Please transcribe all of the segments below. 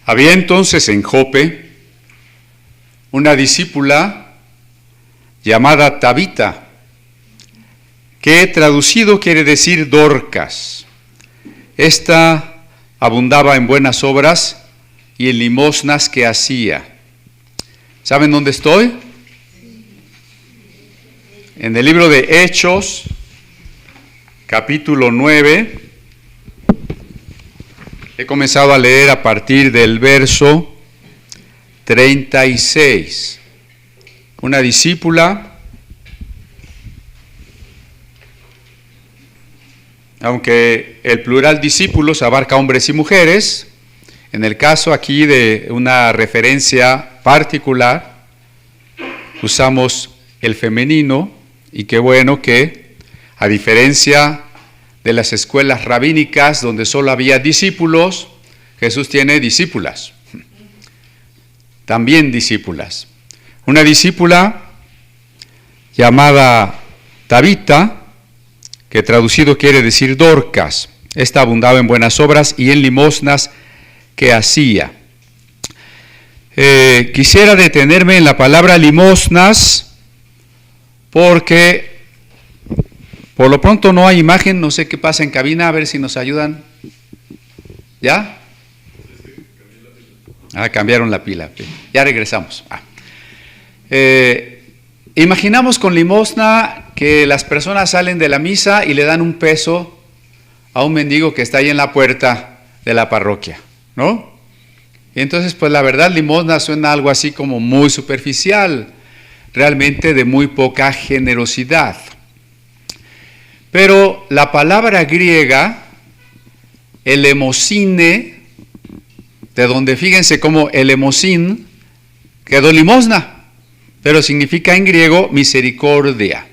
Había entonces en Jope una discípula llamada Tabita, que traducido quiere decir Dorcas. Esta abundaba en buenas obras y en limosnas que hacía. ¿Saben dónde estoy? En el libro de Hechos, capítulo 9. He comenzado a leer a partir del verso 36. Una discípula, aunque el plural discípulos abarca hombres y mujeres, en el caso aquí de una referencia particular, usamos el femenino, y qué bueno que, a diferencia de las escuelas rabínicas donde solo había discípulos, Jesús tiene discípulas, también discípulas. Una discípula llamada Tabita, que traducido quiere decir Dorcas. Esta abundaba en buenas obras y en limosnas que hacía. Quisiera detenerme en la palabra limosnas porque por lo pronto no hay imagen, no sé qué pasa en cabina, a ver si nos ayudan. ¿Ya? Cambiaron la pila. Ya regresamos. Imaginamos con limosna que las personas salen de la misa y le dan un peso a un mendigo que está ahí en la puerta de la parroquia, ¿no? Y entonces, pues la verdad, limosna suena algo así como muy superficial, realmente de muy poca generosidad. Pero la palabra griega, elemosine, de donde fíjense cómo elemosín quedó limosna, pero significa en griego misericordia.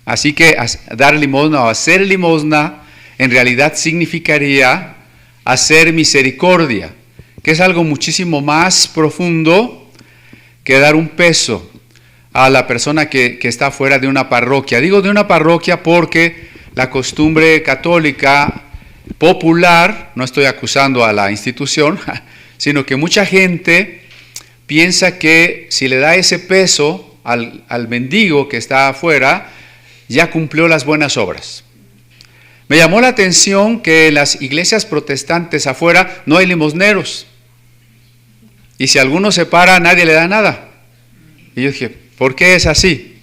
Así que dar limosna o hacer limosna en realidad significaría hacer misericordia, que es algo muchísimo más profundo que dar un peso a la persona que está fuera de una parroquia. Digo de una parroquia porque la costumbre católica popular, no estoy acusando a la institución, sino que mucha gente piensa que si le da ese peso al mendigo que está afuera, ya cumplió las buenas obras. Me llamó la atención que en las iglesias protestantes afuera no hay limosneros. Y si alguno se para, nadie le da nada. Y yo dije, ¿por qué es así?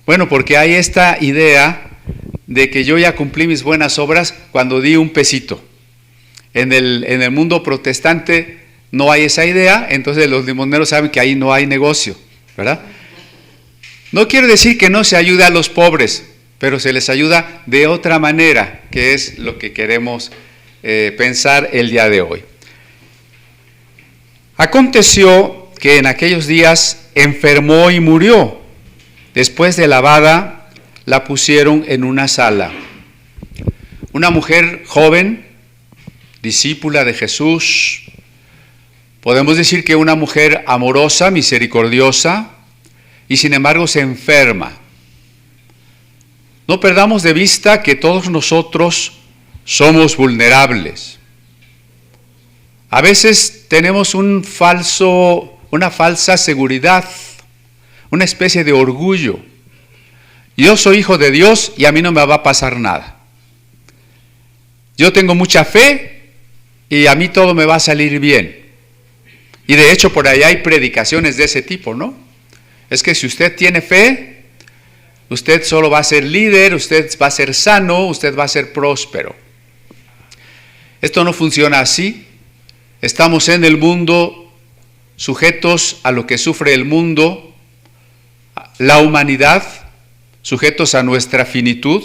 Bueno, porque hay esta idea de que yo ya cumplí mis buenas obras cuando di un pesito. En el mundo protestante no hay esa idea, entonces los limosneros saben que ahí no hay negocio, ¿verdad? No quiero decir que no se ayude a los pobres, pero se les ayuda de otra manera, que es lo que queremos pensar el día de hoy. Aconteció que en aquellos días enfermó y murió. Después de lavada, la pusieron en una sala. Una mujer joven, discípula de Jesús, podemos decir que una mujer amorosa, misericordiosa, y sin embargo se enferma. No perdamos de vista que todos nosotros somos vulnerables. A veces tenemos una falsa seguridad, una especie de orgullo. Yo soy hijo de Dios y a mí no me va a pasar nada. Yo tengo mucha fe y a mí todo me va a salir bien. Y de hecho por ahí hay predicaciones de ese tipo, ¿no? Es que si usted tiene fe, usted solo va a ser líder, usted va a ser sano, usted va a ser próspero. Esto no funciona así. Estamos en el mundo sujetos a lo que sufre el mundo, la humanidad, sujetos a nuestra finitud,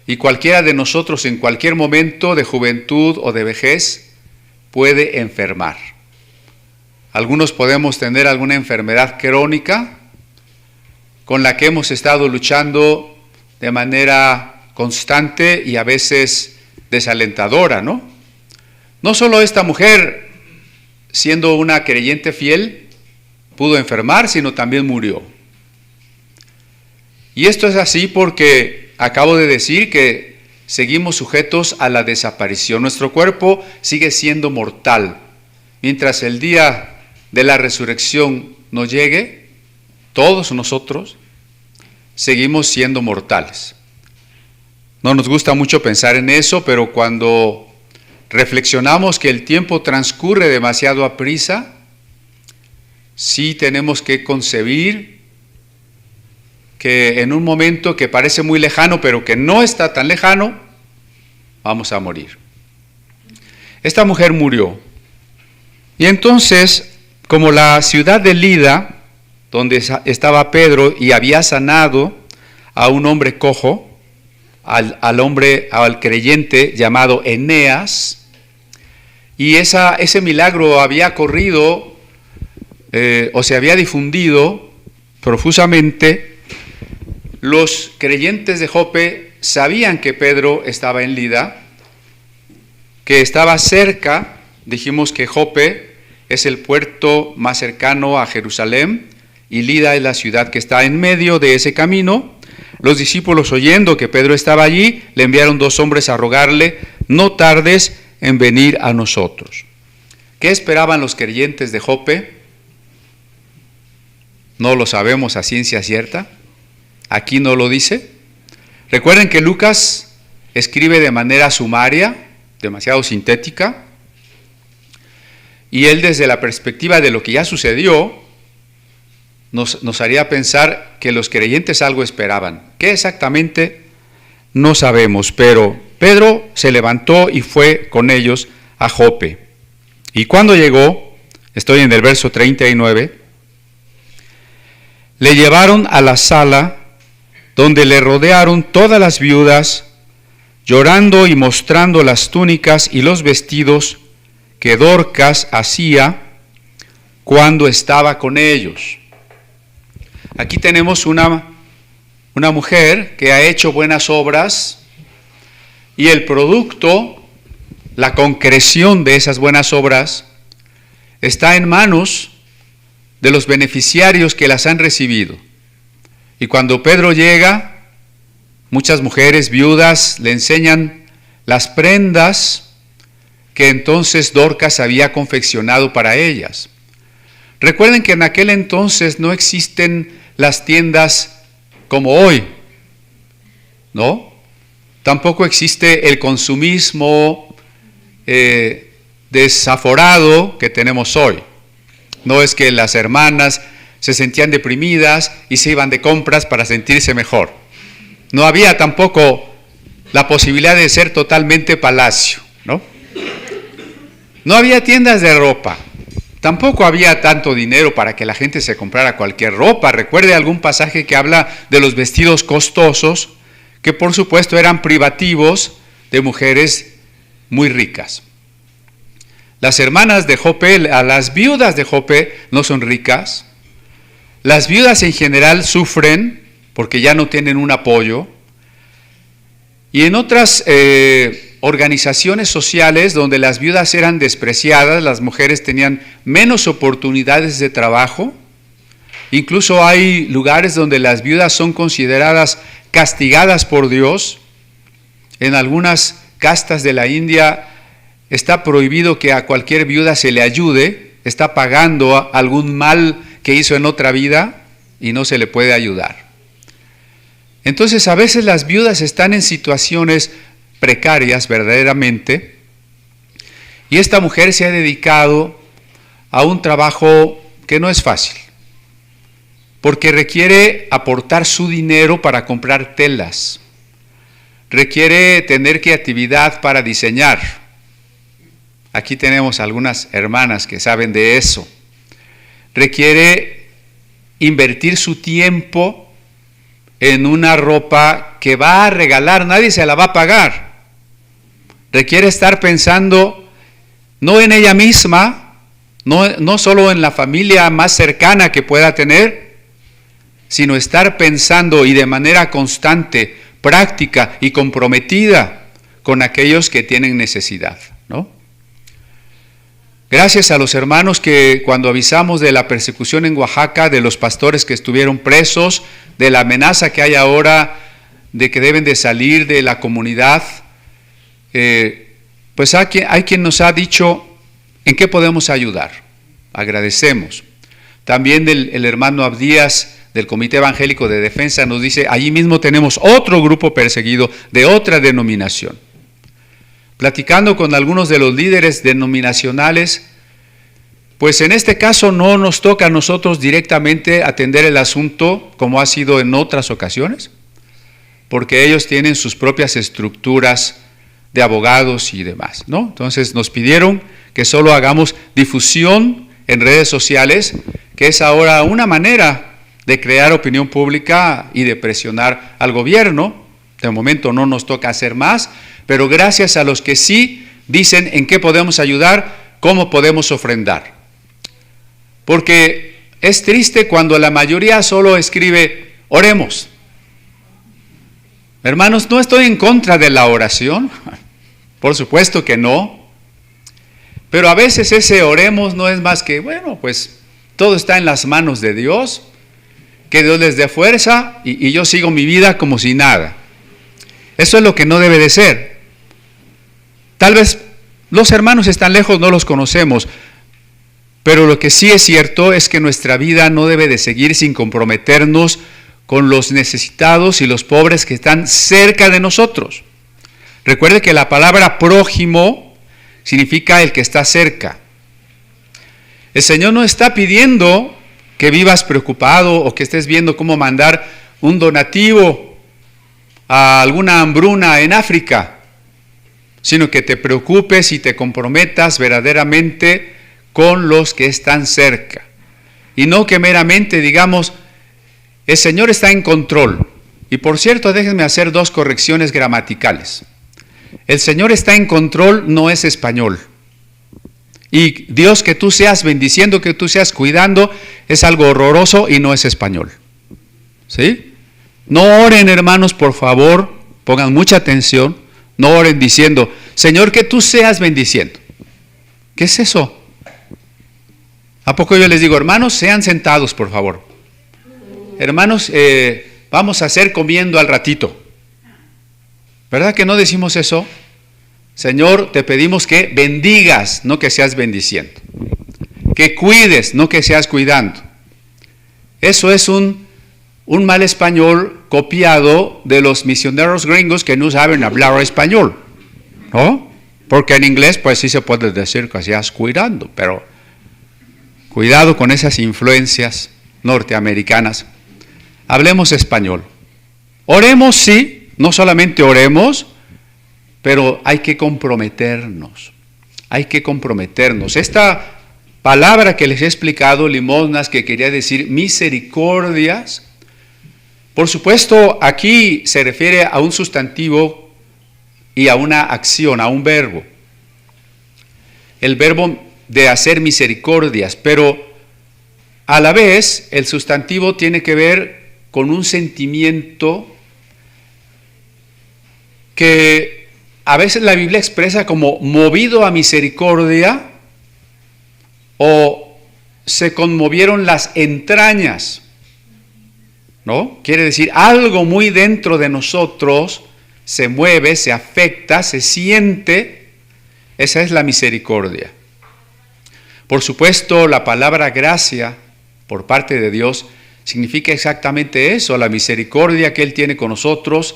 y cualquiera de nosotros en cualquier momento de juventud o de vejez puede enfermar. Algunos podemos tener alguna enfermedad crónica con la que hemos estado luchando de manera constante y a veces desalentadora, ¿no? No solo esta mujer, siendo una creyente fiel, pudo enfermar, sino también murió. Y esto es así porque acabo de decir que seguimos sujetos a la desaparición. Nuestro cuerpo sigue siendo mortal, mientras el día de la resurrección nos llegue, todos nosotros seguimos siendo mortales. No nos gusta mucho pensar en eso, pero cuando reflexionamos que el tiempo transcurre demasiado aprisa, sí tenemos que concebir que en un momento que parece muy lejano, pero que no está tan lejano, vamos a morir. Esta mujer murió. Y entonces, como la ciudad de Lida, donde estaba Pedro y había sanado a un hombre cojo, al creyente llamado Eneas, y ese milagro había corrido o se había difundido profusamente, los creyentes de Jope sabían que Pedro estaba en Lida, que estaba cerca. Dijimos que Jope es el puerto más cercano a Jerusalén y Lida es la ciudad que está en medio de ese camino. Los discípulos, oyendo que Pedro estaba allí, le enviaron 2 hombres a rogarle: no tardes en venir a nosotros. ¿Qué esperaban los creyentes de Jope? No lo sabemos a ciencia cierta. Aquí no lo dice. Recuerden que Lucas escribe de manera sumaria, demasiado sintética, y él, desde la perspectiva de lo que ya sucedió, nos haría pensar que los creyentes algo esperaban. ¿Qué exactamente? No sabemos, pero Pedro se levantó y fue con ellos a Jope. Y cuando llegó, estoy en el verso 39, le llevaron a la sala donde le rodearon todas las viudas, llorando y mostrando las túnicas y los vestidos que Dorcas hacía cuando estaba con ellos. Aquí tenemos una mujer que ha hecho buenas obras y el producto, la concreción de esas buenas obras, está en manos de los beneficiarios que las han recibido. Y cuando Pedro llega, muchas mujeres viudas le enseñan las prendas que entonces Dorcas había confeccionado para ellas. Recuerden que en aquel entonces no existen las tiendas como hoy, ¿no? Tampoco existe el consumismo desaforado que tenemos hoy. No es que las hermanas se sentían deprimidas y se iban de compras para sentirse mejor. No había tampoco la posibilidad de ser totalmente palacio, ¿no? No había tiendas de ropa. Tampoco había tanto dinero para que la gente se comprara cualquier ropa. Recuerde algún pasaje que habla de los vestidos costosos, que por supuesto eran privativos de mujeres muy ricas. Las hermanas de Jope, a las viudas de Jope, no son ricas. Las viudas en general sufren porque ya no tienen un apoyo. Y en otras organizaciones sociales donde las viudas eran despreciadas, las mujeres tenían menos oportunidades de trabajo. Incluso hay lugares donde las viudas son consideradas castigadas por Dios. En algunas castas de la India está prohibido que a cualquier viuda se le ayude, está pagando algún mal que hizo en otra vida y no se le puede ayudar. Entonces a veces las viudas están en situaciones precarias verdaderamente, y esta mujer se ha dedicado a un trabajo que no es fácil, porque requiere aportar su dinero para comprar telas, requiere tener creatividad para diseñar. Aquí tenemos algunas hermanas que saben de eso. Requiere invertir su tiempo en una ropa que va a regalar, nadie se la va a pagar. Requiere estar pensando no en ella misma, no solo en la familia más cercana que pueda tener, sino estar pensando y de manera constante, práctica y comprometida con aquellos que tienen necesidad, ¿no? Gracias a los hermanos que cuando avisamos de la persecución en Oaxaca, de los pastores que estuvieron presos, de la amenaza que hay ahora de que deben de salir de la comunidad, pues hay quien nos ha dicho, ¿En qué podemos ayudar? Agradecemos. También el hermano Abdías del Comité Evangélico de Defensa nos dice, allí mismo tenemos otro grupo perseguido de otra denominación. Platicando con algunos de los líderes denominacionales, pues en este caso no nos toca a nosotros directamente atender el asunto como ha sido en otras ocasiones, porque ellos tienen sus propias estructuras de abogados y demás, ¿no? Entonces nos pidieron que solo hagamos difusión en redes sociales, que es ahora una manera de crear opinión pública y de presionar al gobierno. De momento no nos toca hacer más, pero gracias a los que sí dicen en qué podemos ayudar, cómo podemos ofrendar. Porque es triste cuando la mayoría solo escribe, oremos. Hermanos, no estoy en contra de la oración, por supuesto que no, pero a veces ese oremos no es más que, bueno, pues todo está en las manos de Dios, que Dios les dé fuerza y yo sigo mi vida como si nada. Eso es lo que no debe de ser. Tal vez los hermanos están lejos, no los conocemos, pero lo que sí es cierto es que nuestra vida no debe de seguir sin comprometernos con los necesitados y los pobres que están cerca de nosotros. Recuerde que la palabra prójimo significa el que está cerca. El Señor no está pidiendo que vivas preocupado o que estés viendo cómo mandar un donativo a alguna hambruna en África, sino que te preocupes y te comprometas verdaderamente con los que están cerca. Y no que meramente digamos, el Señor está en control. Y por cierto, déjenme hacer 2 correcciones gramaticales. El Señor está en control no es español. Y Dios que tú seas bendiciendo, que tú seas cuidando, es algo horroroso y no es español. ¿Sí? No oren, hermanos, por favor, pongan mucha atención, no oren diciendo, Señor, que tú seas bendiciendo. ¿Qué es eso? ¿A poco yo les digo, hermanos, sean sentados, por favor? Hermanos, vamos a hacer comiendo al ratito. ¿Verdad que no decimos eso? Señor, te pedimos que bendigas, no que seas bendiciendo. Que cuides, no que seas cuidando. Eso es un mal español copiado de los misioneros gringos que no saben hablar español, ¿no? Porque en inglés pues sí se puede decir que seas cuidando, pero cuidado con esas influencias norteamericanas. Hablemos español. Oremos, sí, no solamente oremos, pero hay que comprometernos. Hay que comprometernos. Esta palabra que les he explicado, limosnas, que quería decir misericordias, por supuesto, aquí se refiere a un sustantivo y a una acción, a un verbo. El verbo de hacer misericordias, pero a la vez el sustantivo tiene que ver con un sentimiento que a veces la Biblia expresa como movido a misericordia o se conmovieron las entrañas, ¿no? Quiere decir algo muy dentro de nosotros se mueve, se afecta, se siente. Esa es la misericordia. Por supuesto, la palabra gracia por parte de Dios significa exactamente eso, la misericordia que Él tiene con nosotros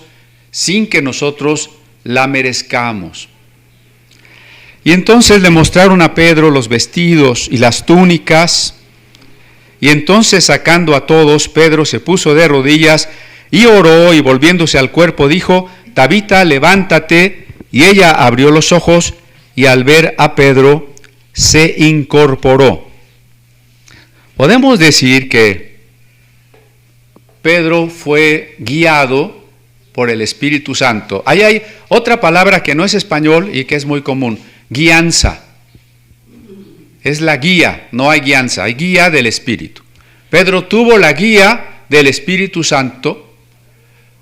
sin que nosotros la merezcamos. Y entonces le mostraron a Pedro los vestidos y las túnicas, y entonces sacando a todos, Pedro se puso de rodillas y oró, y volviéndose al cuerpo dijo, Tabita, levántate, y ella abrió los ojos, y al ver a Pedro se incorporó. Podemos decir que Pedro fue guiado por el Espíritu Santo. Ahí hay otra palabra que no es español y que es muy común, guianza. Es la guía, no hay guianza, hay guía del Espíritu. Pedro tuvo la guía del Espíritu Santo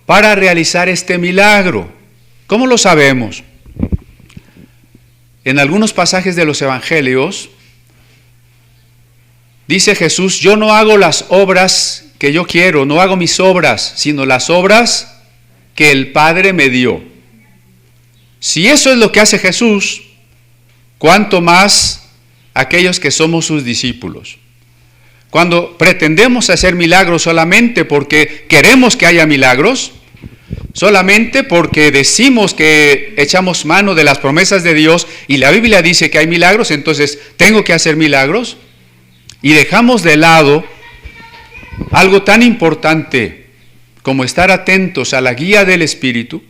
para realizar este milagro. ¿Cómo lo sabemos? En algunos pasajes de los evangelios dice Jesús, yo no hago las obras que yo quiero, no hago mis obras, sino las obras que el Padre me dio. Si eso es lo que hace Jesús, ¿cuánto más aquellos que somos sus discípulos. Cuando pretendemos hacer milagros solamente porque queremos que haya milagros, solamente porque decimos que echamos mano de las promesas de Dios y la Biblia dice que hay milagros, entonces tengo que hacer milagros, y dejamos de lado algo tan importante como estar atentos a la guía del Espíritu,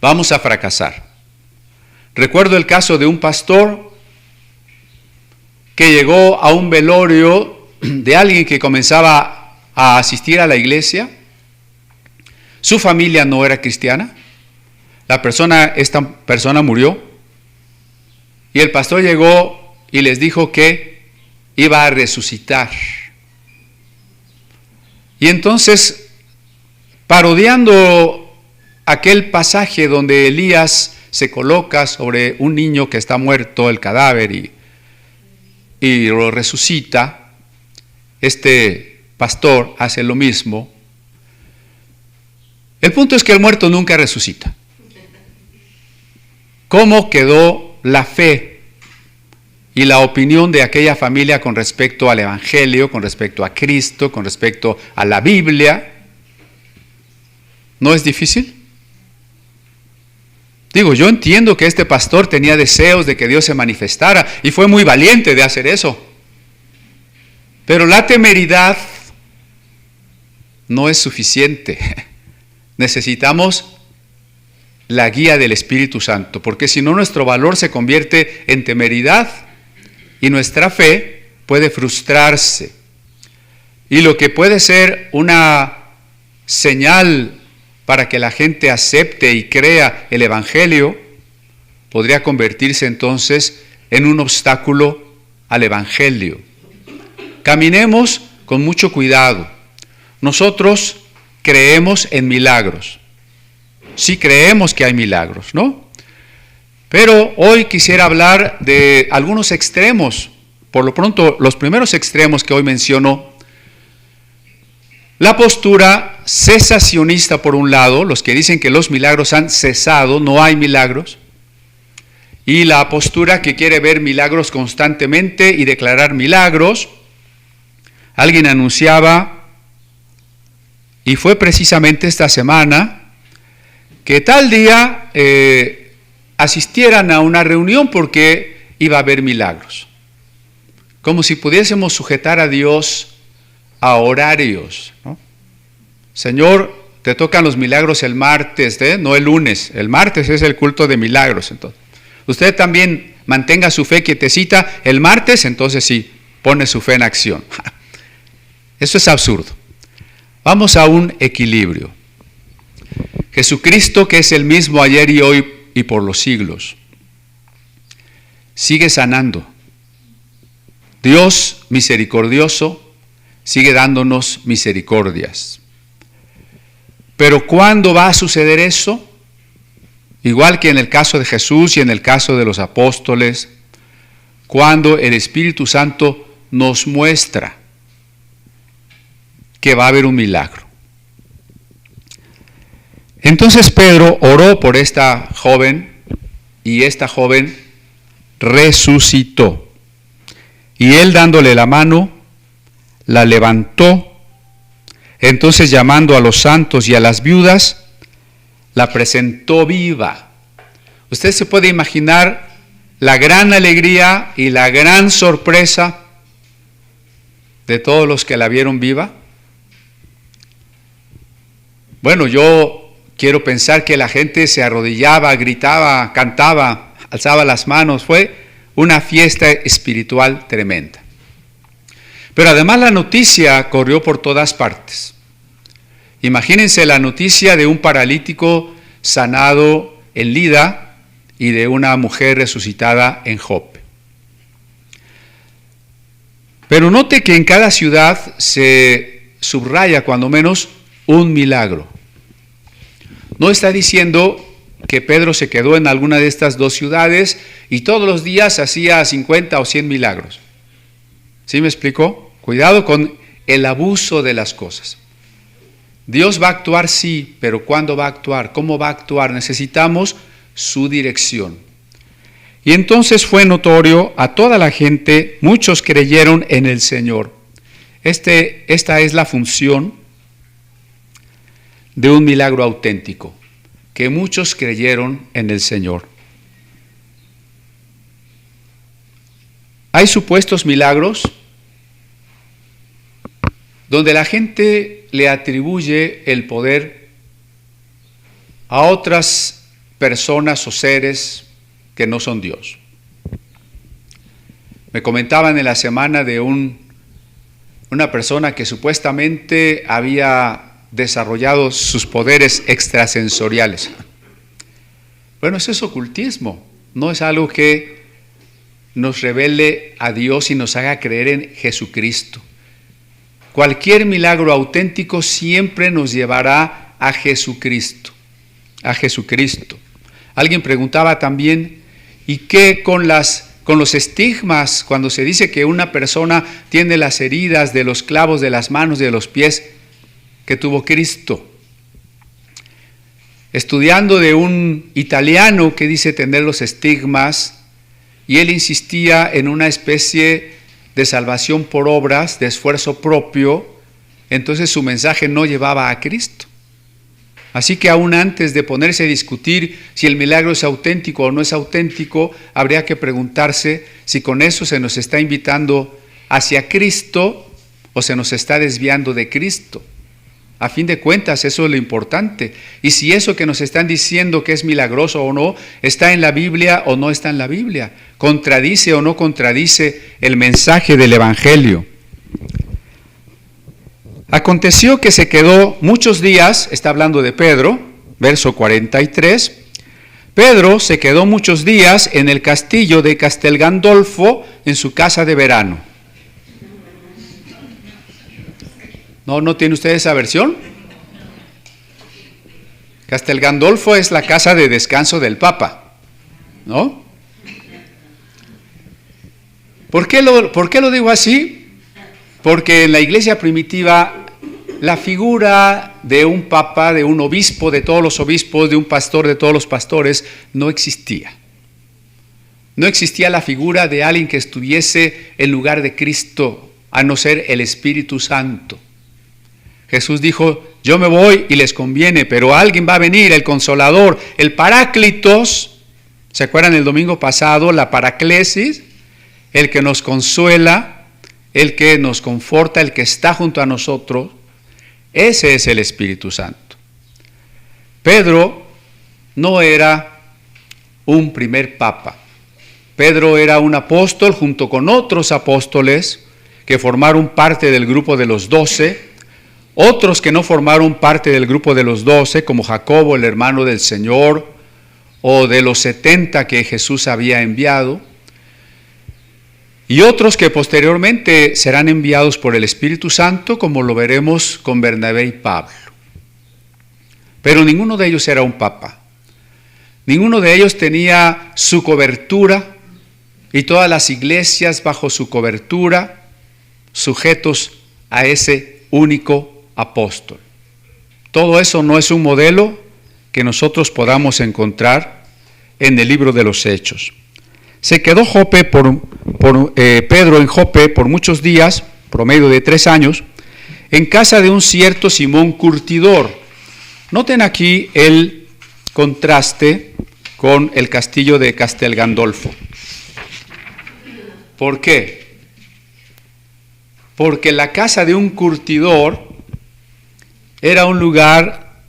vamos a fracasar. Recuerdo el caso de un pastor que llegó a un velorio de alguien que comenzaba a asistir a la iglesia. Su familia no era cristiana. Esta persona murió. Y el pastor llegó y les dijo que iba a resucitar. Y entonces, parodiando aquel pasaje donde Elías se coloca sobre un niño que está muerto, el cadáver, y lo resucita, este pastor hace lo mismo. El punto es que el muerto nunca resucita. ¿Cómo quedó la fe y la opinión de aquella familia con respecto al Evangelio, con respecto a Cristo, con respecto a la Biblia? ¿No es difícil? Digo, yo entiendo que este pastor tenía deseos de que Dios se manifestara y fue muy valiente de hacer eso. Pero la temeridad no es suficiente. Necesitamos la guía del Espíritu Santo, porque si no nuestro valor se convierte en temeridad y nuestra fe puede frustrarse. Y lo que puede ser una señal para que la gente acepte y crea el Evangelio, podría convertirse entonces en un obstáculo al Evangelio. Caminemos con mucho cuidado. Nosotros creemos en milagros. Sí creemos que hay milagros, ¿no? Pero hoy quisiera hablar de algunos extremos. Por lo pronto, los primeros extremos que hoy menciono: la postura cesacionista por un lado, los que dicen que los milagros han cesado, no hay milagros, y la postura que quiere ver milagros constantemente y declarar milagros. Alguien anunciaba, y fue precisamente esta semana, que tal día asistieran a una reunión porque iba a haber milagros. Como si pudiésemos sujetar a Dios a horarios, ¿no? Señor, te tocan los milagros el martes, no el lunes. El martes es el culto de milagros. Entonces, usted también mantenga su fe quietecita el martes, entonces sí, pone su fe en acción. Eso es absurdo. Vamos a un equilibrio. Jesucristo, que es el mismo ayer y hoy y por los siglos, sigue sanando. Dios misericordioso sigue dándonos misericordias. Pero ¿cuándo va a suceder eso? Igual que en el caso de Jesús y en el caso de los apóstoles, cuando el Espíritu Santo nos muestra que va a haber un milagro. Entonces Pedro oró por esta joven y esta joven resucitó. Y él, dándole la mano, la levantó. Entonces, llamando a los santos y a las viudas, la presentó viva. Usted se puede imaginar la gran alegría y la gran sorpresa de todos los que la vieron viva. Bueno, yo quiero pensar que la gente se arrodillaba, gritaba, cantaba, alzaba las manos. Fue una fiesta espiritual tremenda. Pero además la noticia corrió por todas partes. Imagínense la noticia de un paralítico sanado en Lida y de una mujer resucitada en Jope. Pero note que en cada ciudad se subraya cuando menos un milagro. No está diciendo que Pedro se quedó en alguna de estas dos ciudades y todos los días hacía 50 o 100 milagros. ¿Sí me explicó? Cuidado con el abuso de las cosas. Dios va a actuar, sí, pero ¿cuándo va a actuar? ¿Cómo va a actuar? Necesitamos su dirección. Y entonces fue notorio a toda la gente, muchos creyeron en el Señor. Esta es la función de un milagro auténtico, que muchos creyeron en el Señor. Hay supuestos milagros donde la gente le atribuye el poder a otras personas o seres que no son Dios. Me comentaban en la semana de una persona que supuestamente había desarrollado sus poderes extrasensoriales. Bueno, eso es ocultismo, no es algo que nos revele a Dios y nos haga creer en Jesucristo. Cualquier milagro auténtico siempre nos llevará a Jesucristo, a Jesucristo. Alguien preguntaba también, ¿y qué con los estigmas? Cuando se dice que una persona tiene las heridas de los clavos de las manos y de los pies que tuvo Cristo. Estudiando de un italiano que dice tener los estigmas, y él insistía en una especie de salvación por obras, de esfuerzo propio, entonces su mensaje no llevaba a Cristo. Así que aún antes de ponerse a discutir si el milagro es auténtico o no es auténtico, habría que preguntarse si con eso se nos está invitando hacia Cristo o se nos está desviando de Cristo. A fin de cuentas, eso es lo importante. Y si eso que nos están diciendo que es milagroso o no, está en la Biblia o no está en la Biblia, contradice o no contradice el mensaje del Evangelio. Aconteció que se quedó muchos días, está hablando de Pedro, verso 43, Pedro se quedó muchos días en el castillo de Castel Gandolfo, en su casa de verano. ¿No tiene usted esa versión? Castel Gandolfo es la casa de descanso del Papa, ¿no? ¿Por qué lo digo así? Porque en la iglesia primitiva la figura de un papa, de un obispo, de todos los obispos, de un pastor, de todos los pastores, no existía. No existía la figura de alguien que estuviese en lugar de Cristo, a no ser el Espíritu Santo. Jesús dijo, yo me voy y les conviene, pero alguien va a venir, el Consolador, el Paráclitos. ¿Se acuerdan el domingo pasado? La paraclesis, el que nos consuela, el que nos conforta, el que está junto a nosotros. Ese es el Espíritu Santo. Pedro no era un primer papa. Pedro era un apóstol junto con otros apóstoles que formaron parte del grupo de los 12, otros que no formaron parte del grupo de los 12, como Jacobo, el hermano del Señor, o de los 70 que Jesús había enviado, y otros que posteriormente serán enviados por el Espíritu Santo, como lo veremos con Bernabé y Pablo. Pero ninguno de ellos era un papa. Ninguno de ellos tenía su cobertura y todas las iglesias bajo su cobertura, sujetos a ese único apóstol. Todo eso no es un modelo que nosotros podamos encontrar en el libro de los Hechos. Se quedó Pedro en Jope por muchos días, promedio de 3 años, en casa de un cierto Simón Curtidor. Noten aquí el contraste con el castillo de Castel Gandolfo. ¿Por qué? Porque la casa de un curtidor era un lugar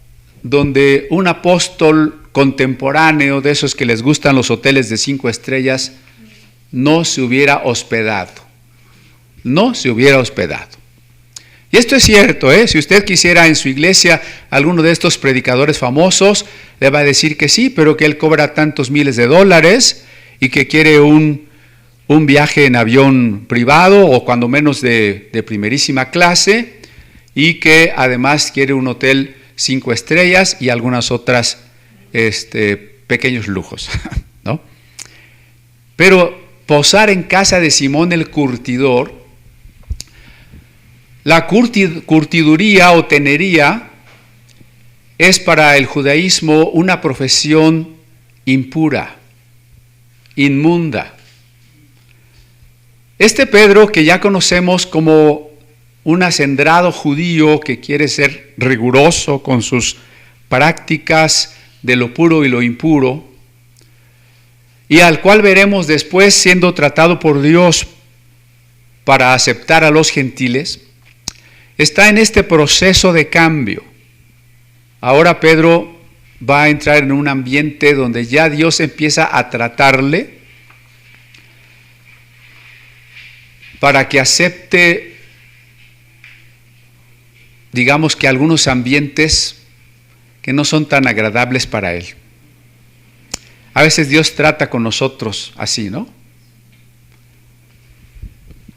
donde un apóstol contemporáneo, de esos que les gustan los hoteles de 5 estrellas, no se hubiera hospedado. No se hubiera hospedado. Y esto es cierto, si usted quisiera en su iglesia alguno de estos predicadores famosos, le va a decir que sí, pero que él cobra tantos miles de dólares y que quiere un viaje en avión privado o cuando menos de primerísima clase, y que además quiere un hotel 5 estrellas y algunas otras pequeños lujos, ¿no? Pero posar en casa de Simón el Curtidor, la curtiduría o tenería es para el judaísmo una profesión impura, inmunda. Este Pedro, que ya conocemos como un acendrado judío que quiere ser riguroso con sus prácticas de lo puro y lo impuro, y al cual veremos después siendo tratado por Dios para aceptar a los gentiles, está en este proceso de cambio. Ahora Pedro va a entrar en un ambiente donde ya Dios empieza a tratarle para que acepte, digamos que algunos ambientes que no son tan agradables para él. A veces Dios trata con nosotros así, ¿no?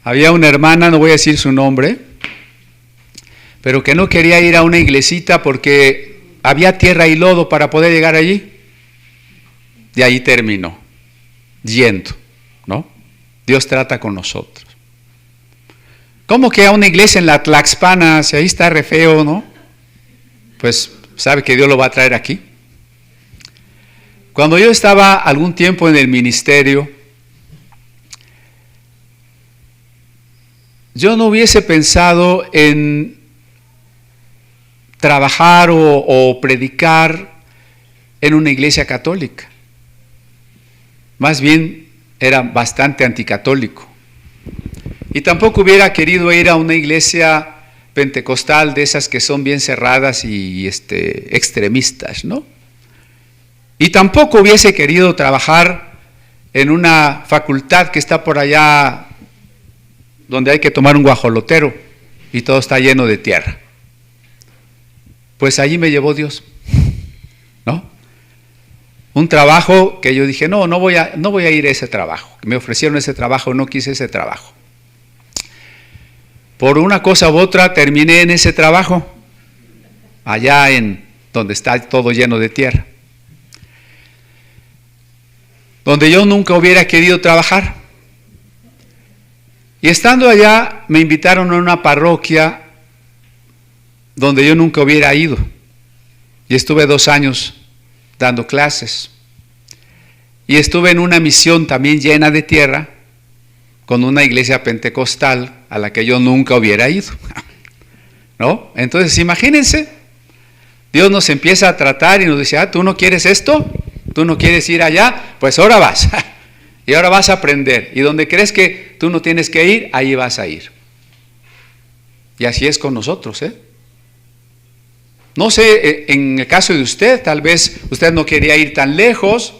Había una hermana, no voy a decir su nombre, pero que no quería ir a una iglesita porque había tierra y lodo para poder llegar allí. Y ahí terminó, yendo, ¿no? Dios trata con nosotros. ¿Cómo que a una iglesia en la Tlaxpana, si ahí está re feo, ¿no? Pues sabe que Dios lo va a traer aquí. Cuando yo estaba algún tiempo en el ministerio, yo no hubiese pensado en trabajar o predicar en una iglesia católica. Más bien era bastante anticatólico. Y tampoco hubiera querido ir a una iglesia pentecostal de esas que son bien cerradas y extremistas, ¿no? Y tampoco hubiese querido trabajar en una facultad que está por allá donde hay que tomar un guajolotero y todo está lleno de tierra. Pues allí me llevó Dios, ¿no? Un trabajo que yo dije, no voy a ir a ese trabajo. Me ofrecieron ese trabajo, no quise ese trabajo. Por una cosa u otra terminé en ese trabajo, allá en donde está todo lleno de tierra, donde yo nunca hubiera querido trabajar. Y estando allá me invitaron a una parroquia donde yo nunca hubiera ido. Y estuve 2 años dando clases. Y estuve en una misión también llena de tierra, con una iglesia pentecostal a la que yo nunca hubiera ido, ¿no? Entonces imagínense, Dios nos empieza a tratar y nos dice, ¿tú no quieres esto? ¿Tú no quieres ir allá? Pues ahora vas, y ahora vas a aprender, y donde crees que tú no tienes que ir, ahí vas a ir. Y así es con nosotros, ¿eh? No sé, en el caso de usted, tal vez usted no quería ir tan lejos,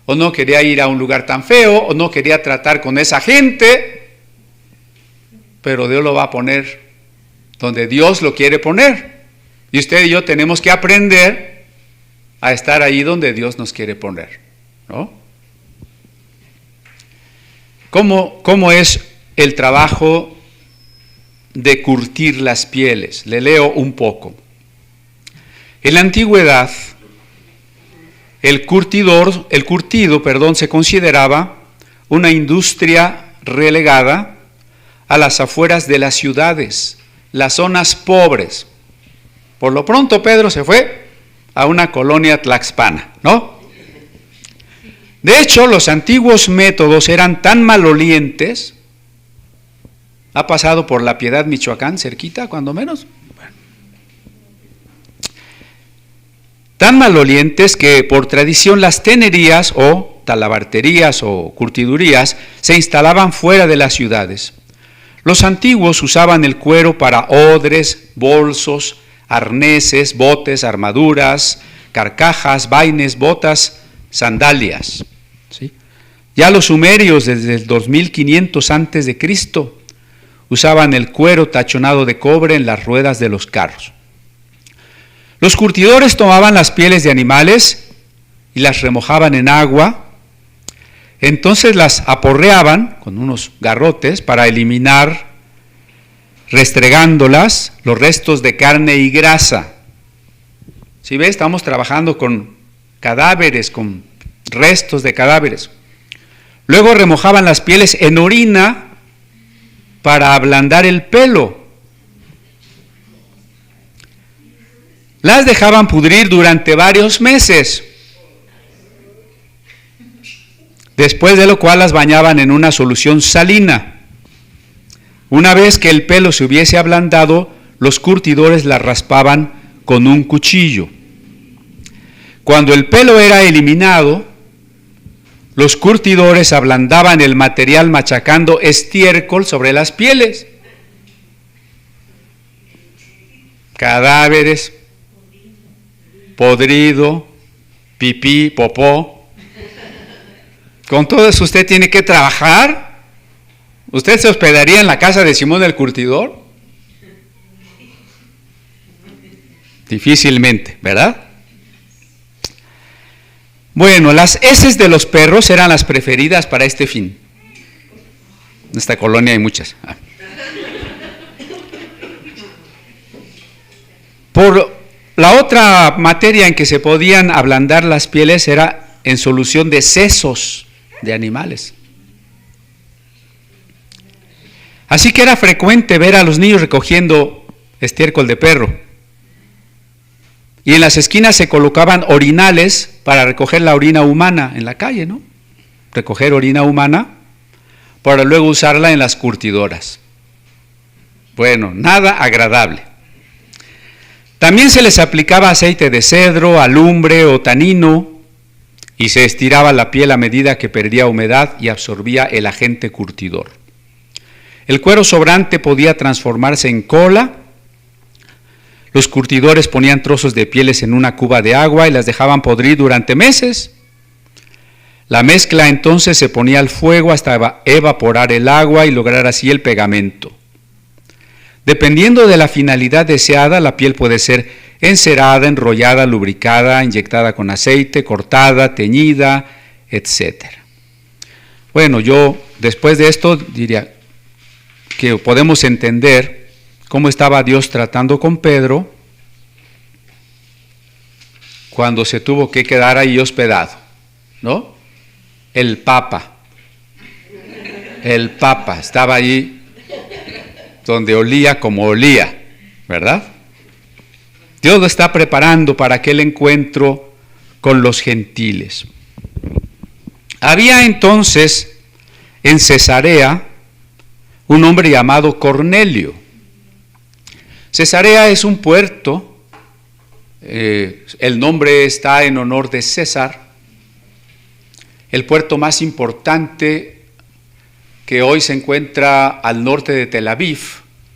o no quería ir a un lugar tan feo, o no quería tratar con esa gente, pero Dios lo va a poner donde Dios lo quiere poner. Y usted y yo tenemos que aprender a estar ahí donde Dios nos quiere poner, ¿no? ¿Cómo es el trabajo de curtir las pieles? Le leo un poco. En la antigüedad, el curtido, se consideraba una industria relegada a las afueras de las ciudades, las zonas pobres. Por lo pronto Pedro se fue a una colonia tlaxpana, ¿no? De hecho, los antiguos métodos eran tan malolientes. ¿Ha pasado por La Piedad, Michoacán, cerquita, cuando menos? Tan malolientes que por tradición las tenerías o talabarterías o curtidurías se instalaban fuera de las ciudades. Los antiguos usaban el cuero para odres, bolsos, arneses, botes, armaduras, carcajas, vaines, botas, sandalias. ¿Sí? Ya los sumerios desde el 2500 antes de Cristo usaban el cuero tachonado de cobre en las ruedas de los carros. Los curtidores tomaban las pieles de animales y las remojaban en agua, entonces las aporreaban con unos garrotes para eliminar, restregándolas, los restos de carne y grasa. ¿Sí ve? Estamos trabajando con cadáveres, con restos de cadáveres. Luego remojaban las pieles en orina para ablandar el pelo. Las dejaban pudrir durante varios meses. después de lo cual las bañaban en una solución salina. Una vez que el pelo se hubiese ablandado, los curtidores las raspaban con un cuchillo. Cuando el pelo era eliminado, los curtidores ablandaban el material machacando estiércol sobre las pieles. Cadáveres, podrido, pipí, popó. Con todo eso usted tiene que trabajar. ¿Usted se hospedaría en la casa de Simón el Curtidor? Difícilmente, ¿verdad? Bueno, las heces de los perros eran las preferidas para este fin. En esta colonia hay muchas. Por la otra materia en que se podían ablandar las pieles era en solución de sesos de animales. Así que era frecuente ver a los niños recogiendo estiércol de perro. Y en las esquinas se colocaban orinales para recoger la orina humana en la calle, ¿no? Recoger orina humana para luego usarla en las curtidoras. Bueno, nada agradable. También se les aplicaba aceite de cedro, alumbre o tanino y se estiraba la piel a medida que perdía humedad y absorbía el agente curtidor. El cuero sobrante podía transformarse en cola. Los curtidores ponían trozos de pieles en una cuba de agua y las dejaban podrir durante meses. La mezcla entonces se ponía al fuego hasta evaporar el agua y lograr así el pegamento. Dependiendo de la finalidad deseada, la piel puede ser encerada, enrollada, lubricada, inyectada con aceite, cortada, teñida, etc. Bueno, yo después de esto diría que podemos entender cómo estaba Dios tratando con Pedro cuando se tuvo que quedar ahí hospedado, ¿no? El Papa estaba ahí donde olía como olía, ¿verdad? Dios lo está preparando para aquel encuentro con los gentiles. Había entonces en Cesarea un hombre llamado Cornelio. Cesarea es un puerto, el nombre está en honor de César, el puerto más importante que hoy se encuentra al norte de Tel Aviv.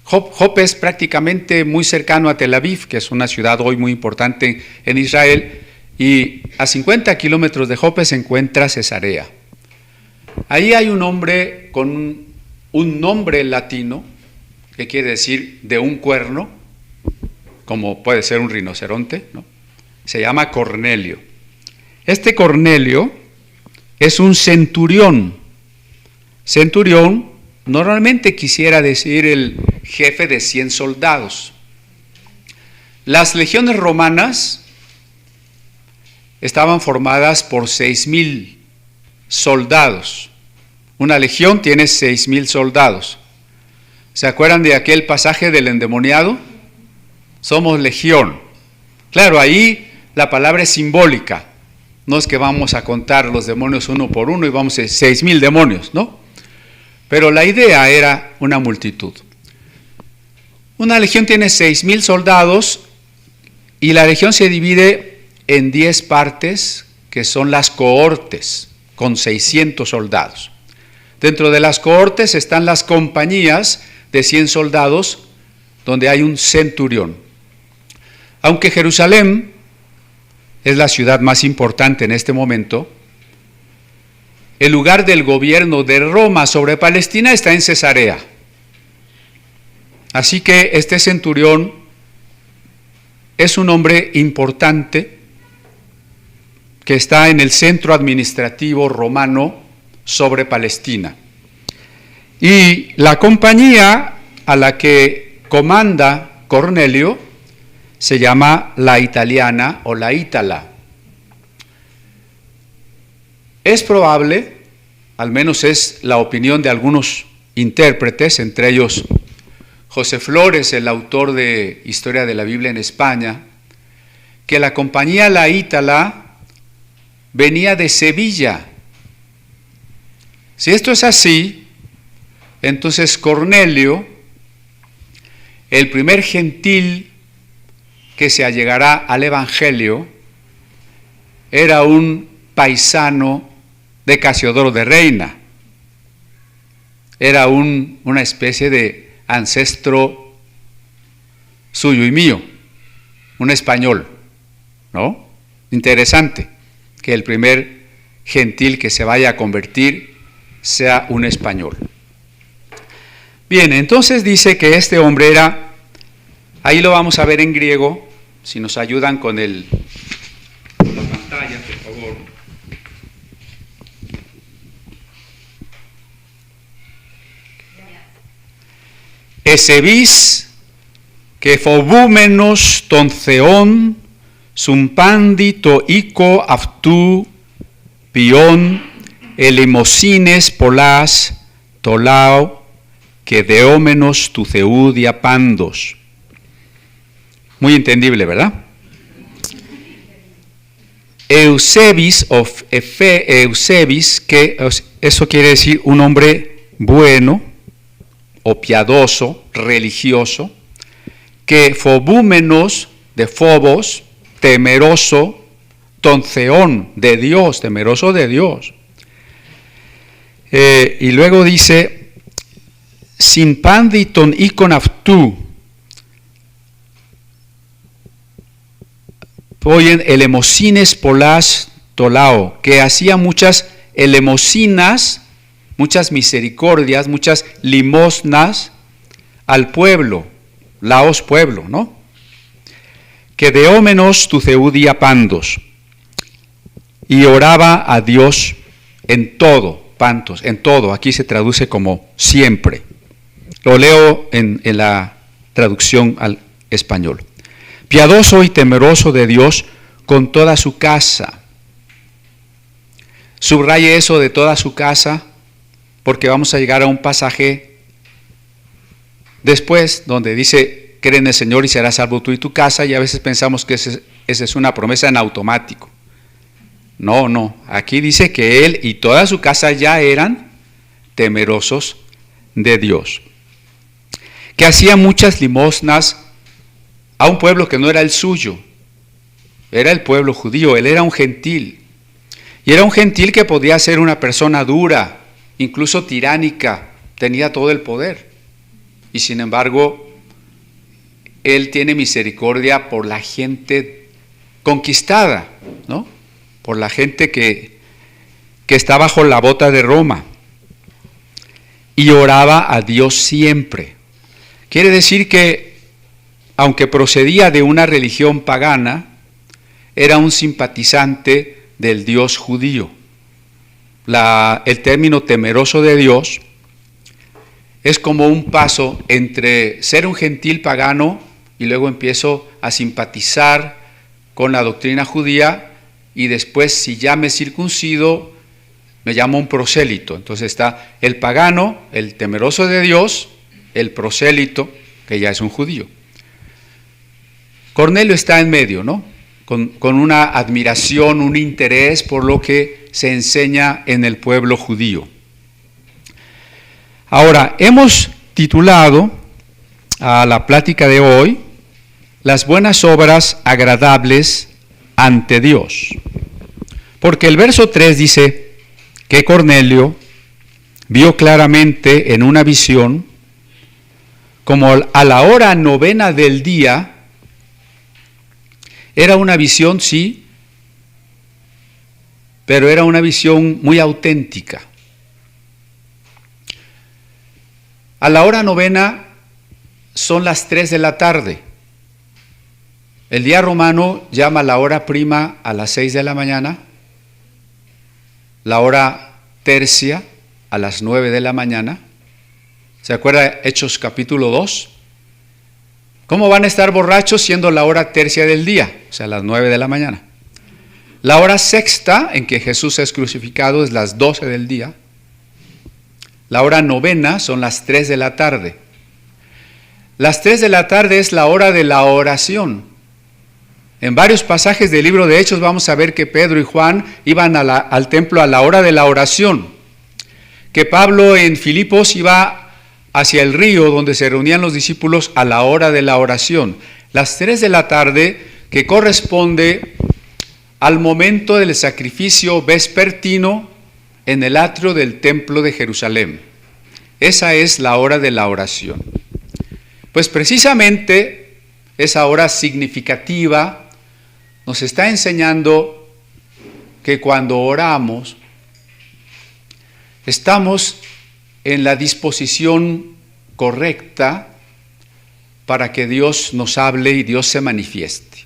Jope es prácticamente muy cercano a Tel Aviv, que es una ciudad hoy muy importante en Israel, y a 50 kilómetros de Jope se encuentra Cesarea. Ahí hay un hombre con un nombre latino, que quiere decir de un cuerno, como puede ser un rinoceronte, ¿no? Se llama Cornelio. Este Cornelio es un centurión. Centurión normalmente quisiera decir el jefe de 100 soldados. Las legiones romanas estaban formadas por 6,000 soldados. Una legión tiene 6,000 soldados. ¿Se acuerdan de aquel pasaje del endemoniado? Somos legión. Claro, ahí la palabra es simbólica. No es que vamos a contar los demonios uno por uno y vamos a 6,000 demonios, ¿no? Pero la idea era una multitud. Una legión tiene 6,000 soldados y la legión se divide en 10 partes que son las cohortes, con 600 soldados. Dentro de las cohortes están las compañías de 100 soldados donde hay un centurión. Aunque Jerusalén es la ciudad más importante en este momento, el lugar del gobierno de Roma sobre Palestina está en Cesarea. Así que este centurión es un hombre importante que está en el centro administrativo romano sobre Palestina. Y la compañía a la que comanda Cornelio se llama la Italiana o la Ítala. Es probable, al menos es la opinión de algunos intérpretes, entre ellos José Flores, el autor de Historia de la Biblia en España, que la compañía La Ítala venía de Sevilla, Si esto es así, entonces Cornelio, el primer gentil que se allegará al Evangelio, era un paisano de Casiodoro de Reina. Era una especie de ancestro suyo y mío, un español, ¿no? Interesante que el primer gentil que se vaya a convertir sea un español. Bien, entonces dice que este hombre era, ahí lo vamos a ver en griego, si nos ayudan con la pantalla, por favor. Esebis que phobúmenos ton theon sumpandi to ico aftú pion elemosines polás tolao que deómenos tu ceudia pandos. Muy entendible, ¿verdad? Eusebis of Eusebis, que eso quiere decir un hombre bueno o piadoso, religioso, que phobúmenos de Phobos, temeroso, tonceón de Dios, temeroso de Dios. Y luego dice, sin panditon icon aftú, oyen elemosines polás tolao, que hacía muchas elemosinas, muchas misericordias, muchas limosnas al pueblo, laos pueblo, ¿no? Que deómenos tu ceudia pandos, y oraba a Dios en todo, pantos, en todo, aquí se traduce como siempre. Lo leo en la traducción al español. Piadoso y temeroso de Dios con toda su casa. Subraye eso de toda su casa, porque vamos a llegar a un pasaje después donde dice, cree en el Señor y serás salvo tú y tu casa, y a veces pensamos que esa es una promesa en automático. No, aquí dice que él y toda su casa ya eran temerosos de Dios. Que hacía muchas limosnas a un pueblo que no era el suyo, era el pueblo judío, él era un gentil. Y era un gentil que podía ser una persona dura, incluso tiránica, tenía todo el poder. Y sin embargo, él tiene misericordia por la gente conquistada, ¿no? Por la gente que está bajo la bota de Roma. Y oraba a Dios siempre. Quiere decir que, aunque procedía de una religión pagana, era un simpatizante del Dios judío. El término temeroso de Dios es como un paso entre ser un gentil pagano y luego empiezo a simpatizar con la doctrina judía, y después, si ya me circuncido, me llamo un prosélito. Entonces está el pagano, el temeroso de Dios, el prosélito, que ya es un judío. Cornelio está en medio, ¿no? Con una admiración, un interés por lo que se enseña en el pueblo judío. Ahora, hemos titulado a la plática de hoy, las buenas obras agradables ante Dios. Porque el verso 3 dice que Cornelio vio claramente en una visión, como a la hora 9 del día. Era una visión, sí, pero era una visión muy auténtica. A la hora 9 son las 3 de la tarde. El día romano llama la hora prima a las 6 de la mañana, la hora tercia a las 9 de la mañana. ¿Se acuerda Hechos capítulo 2? ¿Cómo van a estar borrachos siendo la hora tercia del día? O sea, las 9 de la mañana. La hora sexta en que Jesús es crucificado es las 12 del día. La hora 9 son las 3 de la tarde. Las 3 de la tarde es la hora de la oración. En varios pasajes del libro de Hechos vamos a ver que Pedro y Juan iban al templo a la hora de la oración. que Pablo en Filipos iba hacia el río donde se reunían los discípulos a la hora de la oración, las 3 de la tarde, que corresponde al momento del sacrificio vespertino en el atrio del templo de Jerusalén. Esa es la hora de la oración. Pues precisamente esa hora significativa nos está enseñando que cuando oramos estamos en la disposición correcta para que Dios nos hable y Dios se manifieste.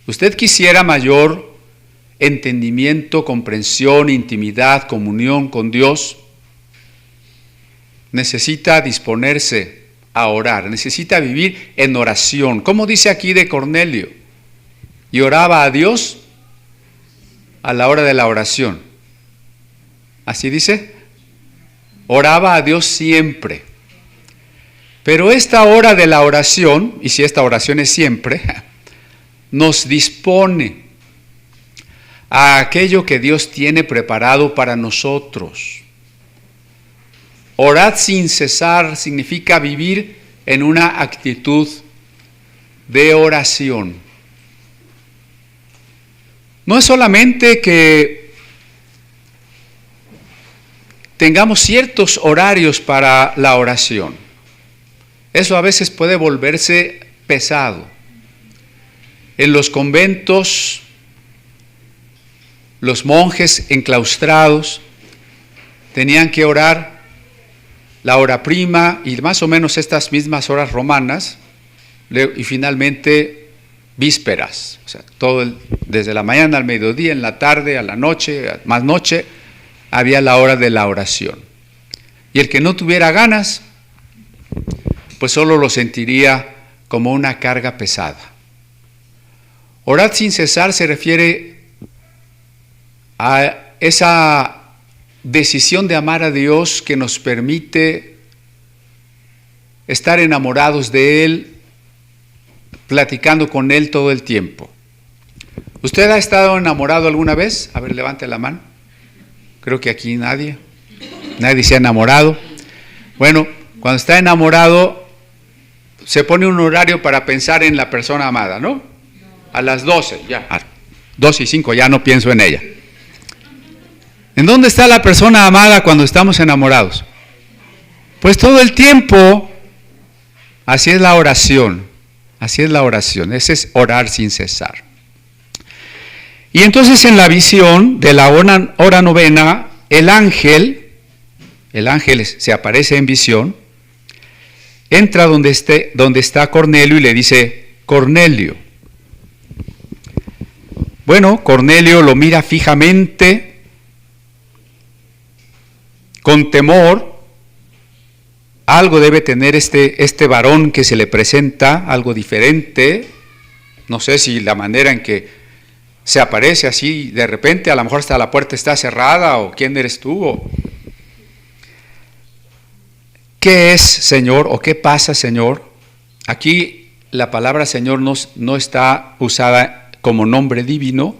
¿Usted quisiera mayor entendimiento, comprensión, intimidad, comunión con Dios? Necesita disponerse a orar, necesita vivir en oración. ¿Cómo dice aquí de Cornelio? Y oraba a Dios a la hora de la oración. ¿Así dice? Oraba a Dios siempre. Pero esta hora de la oración, y si esta oración es siempre, nos dispone a aquello que Dios tiene preparado para nosotros. Orad sin cesar significa vivir en una actitud de oración. No es solamente que tengamos ciertos horarios para la oración. Eso a veces puede volverse pesado. En los conventos, los monjes enclaustrados tenían que orar la hora prima y más o menos estas mismas horas romanas, y finalmente vísperas, o sea, desde la mañana al mediodía, en la tarde, a la noche, más noche, había la hora de la oración. Y el que no tuviera ganas, pues solo lo sentiría como una carga pesada. Orad sin cesar se refiere a esa decisión de amar a Dios que nos permite estar enamorados de Él, platicando con Él todo el tiempo. ¿Usted ha estado enamorado alguna vez? A ver, levante la mano. Creo que aquí nadie se ha enamorado. Bueno, cuando está enamorado, se pone un horario para pensar en la persona amada, ¿no? A las 12, ya, a 12:05 ya no pienso en ella. ¿En dónde está la persona amada cuando estamos enamorados? Pues todo el tiempo. Así es la oración, ese es orar sin cesar. Y entonces en la visión de la hora novena, el ángel se aparece en visión, entra donde está Cornelio y le dice: Cornelio. Bueno, Cornelio lo mira fijamente, con temor. Algo debe tener este varón que se le presenta, algo diferente. No sé si la manera en que se aparece así de repente, a lo mejor hasta la puerta está cerrada, o quién eres tú, o ¿qué es, Señor? ¿O qué pasa, Señor? Aquí la palabra Señor no está usada como nombre divino,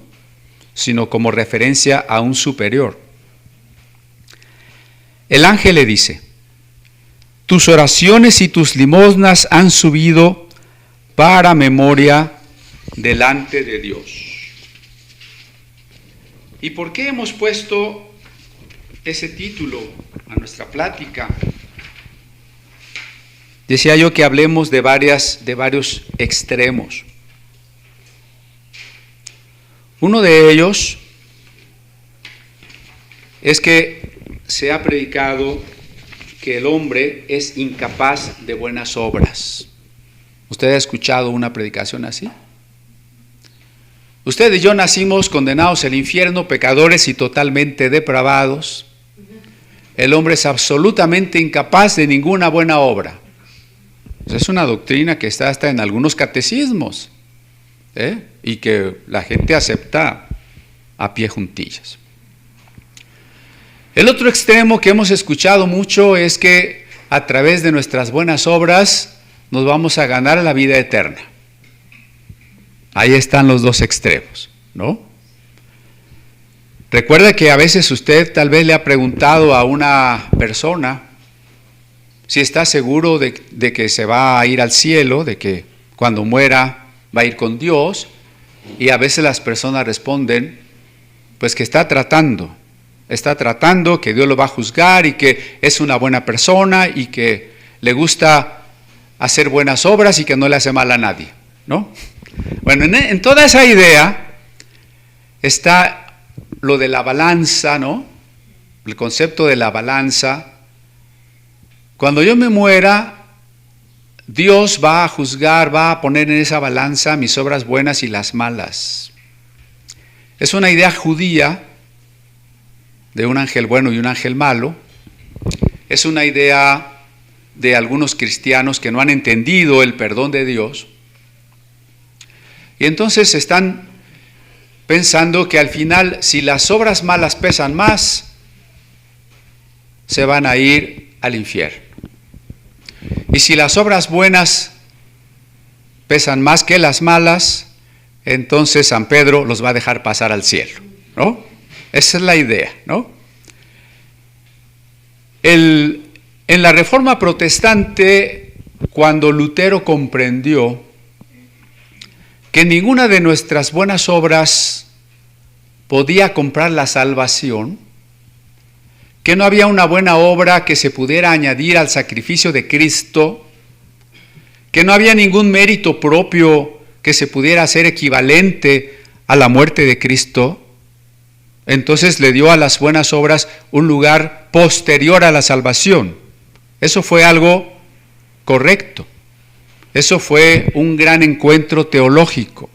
sino como referencia a un superior. El ángel le dice: tus oraciones y tus limosnas han subido para memoria delante de Dios. ¿Y por qué hemos puesto ese título a nuestra plática? Decía yo que hablemos de varios extremos. Uno de ellos es que se ha predicado que el hombre es incapaz de buenas obras. ¿Usted ha escuchado una predicación así? Usted y yo nacimos condenados al infierno, pecadores y totalmente depravados. El hombre es absolutamente incapaz de ninguna buena obra. Es una doctrina que está hasta en algunos catecismos, y que la gente acepta a pie juntillas. El otro extremo que hemos escuchado mucho es que a través de nuestras buenas obras nos vamos a ganar la vida eterna. Ahí están los dos extremos, ¿no? Recuerda que a veces usted tal vez le ha preguntado a una persona si está seguro de que se va a ir al cielo, de que cuando muera va a ir con Dios, y a veces las personas responden, pues que está tratando, que Dios lo va a juzgar y que es una buena persona y que le gusta hacer buenas obras y que no le hace mal a nadie, ¿no? Bueno, en toda esa idea está lo de la balanza, ¿no? El concepto de la balanza. Cuando yo me muera, Dios va a juzgar, va a poner en esa balanza mis obras buenas y las malas. Es una idea judía de un ángel bueno y un ángel malo. Es una idea de algunos cristianos que no han entendido el perdón de Dios. Y entonces están pensando que al final, si las obras malas pesan más, se van a ir al infierno. Y si las obras buenas pesan más que las malas, entonces San Pedro los va a dejar pasar al cielo, ¿no? Esa es la idea, ¿no? En la Reforma Protestante, cuando Lutero comprendió que ninguna de nuestras buenas obras podía comprar la salvación, que no había una buena obra que se pudiera añadir al sacrificio de Cristo, que no había ningún mérito propio que se pudiera hacer equivalente a la muerte de Cristo, entonces le dio a las buenas obras un lugar posterior a la salvación. Eso fue algo correcto. Eso fue un gran encuentro teológico.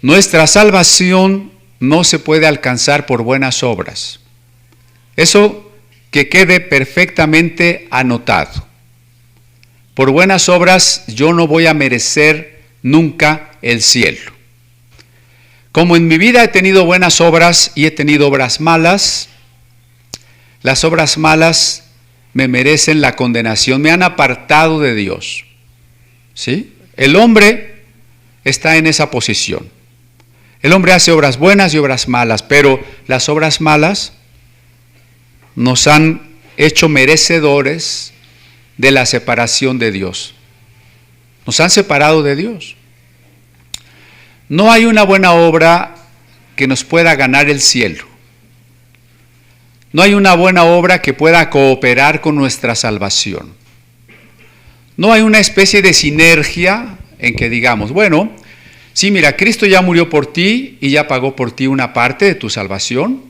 Nuestra salvación no se puede alcanzar por buenas obras. Eso que quede perfectamente anotado. Por buenas obras yo no voy a merecer nunca el cielo. Como en mi vida he tenido buenas obras y he tenido obras malas, las obras malas me merecen la condenación, me han apartado de Dios. ¿Sí? El hombre está en esa posición. El hombre hace obras buenas y obras malas, pero las obras malas nos han hecho merecedores de la separación de Dios. Nos han separado de Dios. No hay una buena obra que nos pueda ganar el cielo. No hay una buena obra que pueda cooperar con nuestra salvación. No hay una especie de sinergia en que digamos, bueno, sí, mira, Cristo ya murió por ti y ya pagó por ti una parte de tu salvación,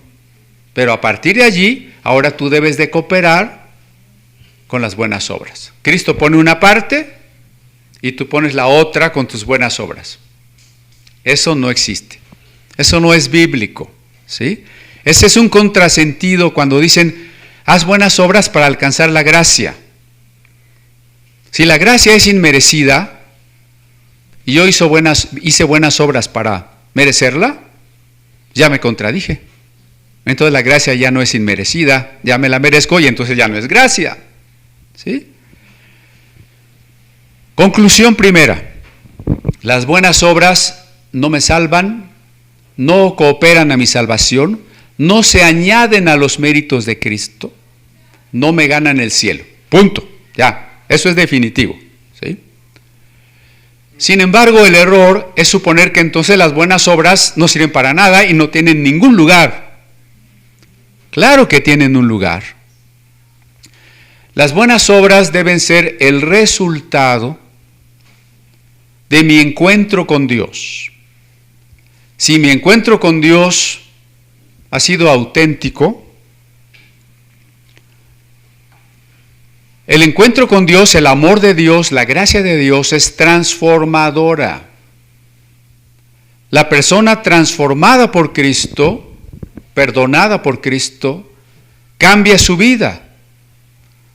pero a partir de allí, ahora tú debes de cooperar con las buenas obras. Cristo pone una parte y tú pones la otra con tus buenas obras. Eso no existe. Eso no es bíblico, ¿sí? Ese es un contrasentido cuando dicen, haz buenas obras para alcanzar la gracia. Si la gracia es inmerecida, y yo hice buenas obras para merecerla, ya me contradije. Entonces la gracia ya no es inmerecida, ya me la merezco y entonces ya no es gracia. ¿Sí? Conclusión primera, las buenas obras no me salvan, no cooperan a mi salvación, no se añaden a los méritos de Cristo, no me ganan el cielo. Punto. Ya, eso es definitivo. ¿Sí? Sin embargo, el error es suponer que entonces las buenas obras no sirven para nada y no tienen ningún lugar. Claro que tienen un lugar. Las buenas obras deben ser el resultado de mi encuentro con Dios. Si mi encuentro con Dios ha sido auténtico, el encuentro con Dios, el amor de Dios, la gracia de Dios es transformadora. La persona transformada por Cristo, perdonada por Cristo, cambia su vida.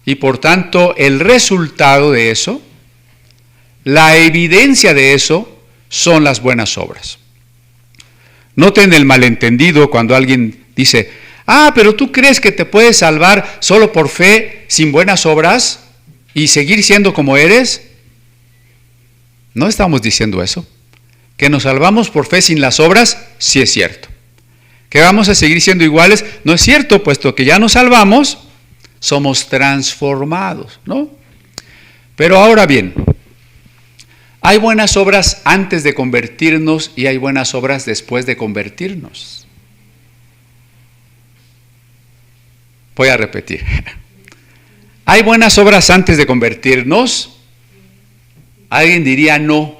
Y por tanto, el resultado de eso, la evidencia de eso, son las buenas obras. Noten el malentendido cuando alguien dice, pero tú crees que te puedes salvar solo por fe, sin buenas obras, y seguir siendo como eres. No estamos diciendo eso. Que nos salvamos por fe sin las obras, sí es cierto. ¿Que vamos a seguir siendo iguales? No es cierto, puesto que ya nos salvamos, somos transformados, ¿no? Pero ahora bien, hay buenas obras antes de convertirnos y hay buenas obras después de convertirnos. Voy a repetir. ¿Hay buenas obras antes de convertirnos? Alguien diría no.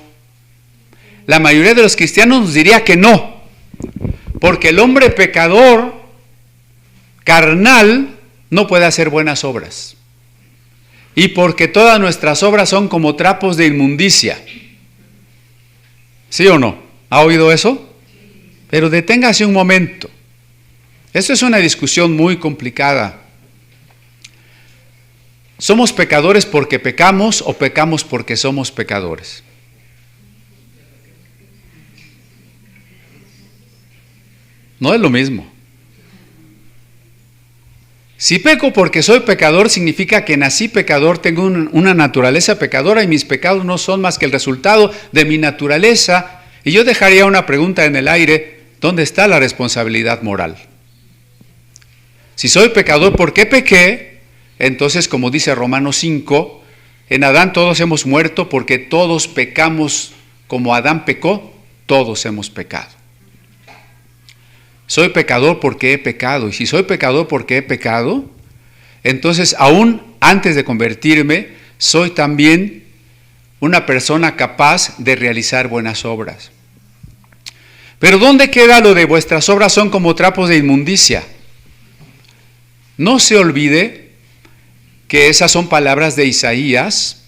La mayoría de los cristianos nos diría que no. Porque el hombre pecador, carnal, no puede hacer buenas obras. Y porque todas nuestras obras son como trapos de inmundicia. ¿Sí o no? ¿Ha oído eso? Pero deténgase un momento. Esto es una discusión muy complicada. ¿Somos pecadores porque pecamos o pecamos porque somos pecadores? No es lo mismo. Si peco porque soy pecador, significa que nací pecador, tengo una naturaleza pecadora y mis pecados no son más que el resultado de mi naturaleza. Y yo dejaría una pregunta en el aire: ¿dónde está la responsabilidad moral? Si soy pecador, ¿por qué pequé? Entonces, como dice Romanos 5, en Adán todos hemos muerto porque todos pecamos como Adán pecó, todos hemos pecado. Soy pecador porque he pecado, y si soy pecador porque he pecado, entonces aún antes de convertirme, soy también una persona capaz de realizar buenas obras. Pero ¿dónde queda lo de vuestras obras son como trapos de inmundicia? No se olvide que esas son palabras de Isaías,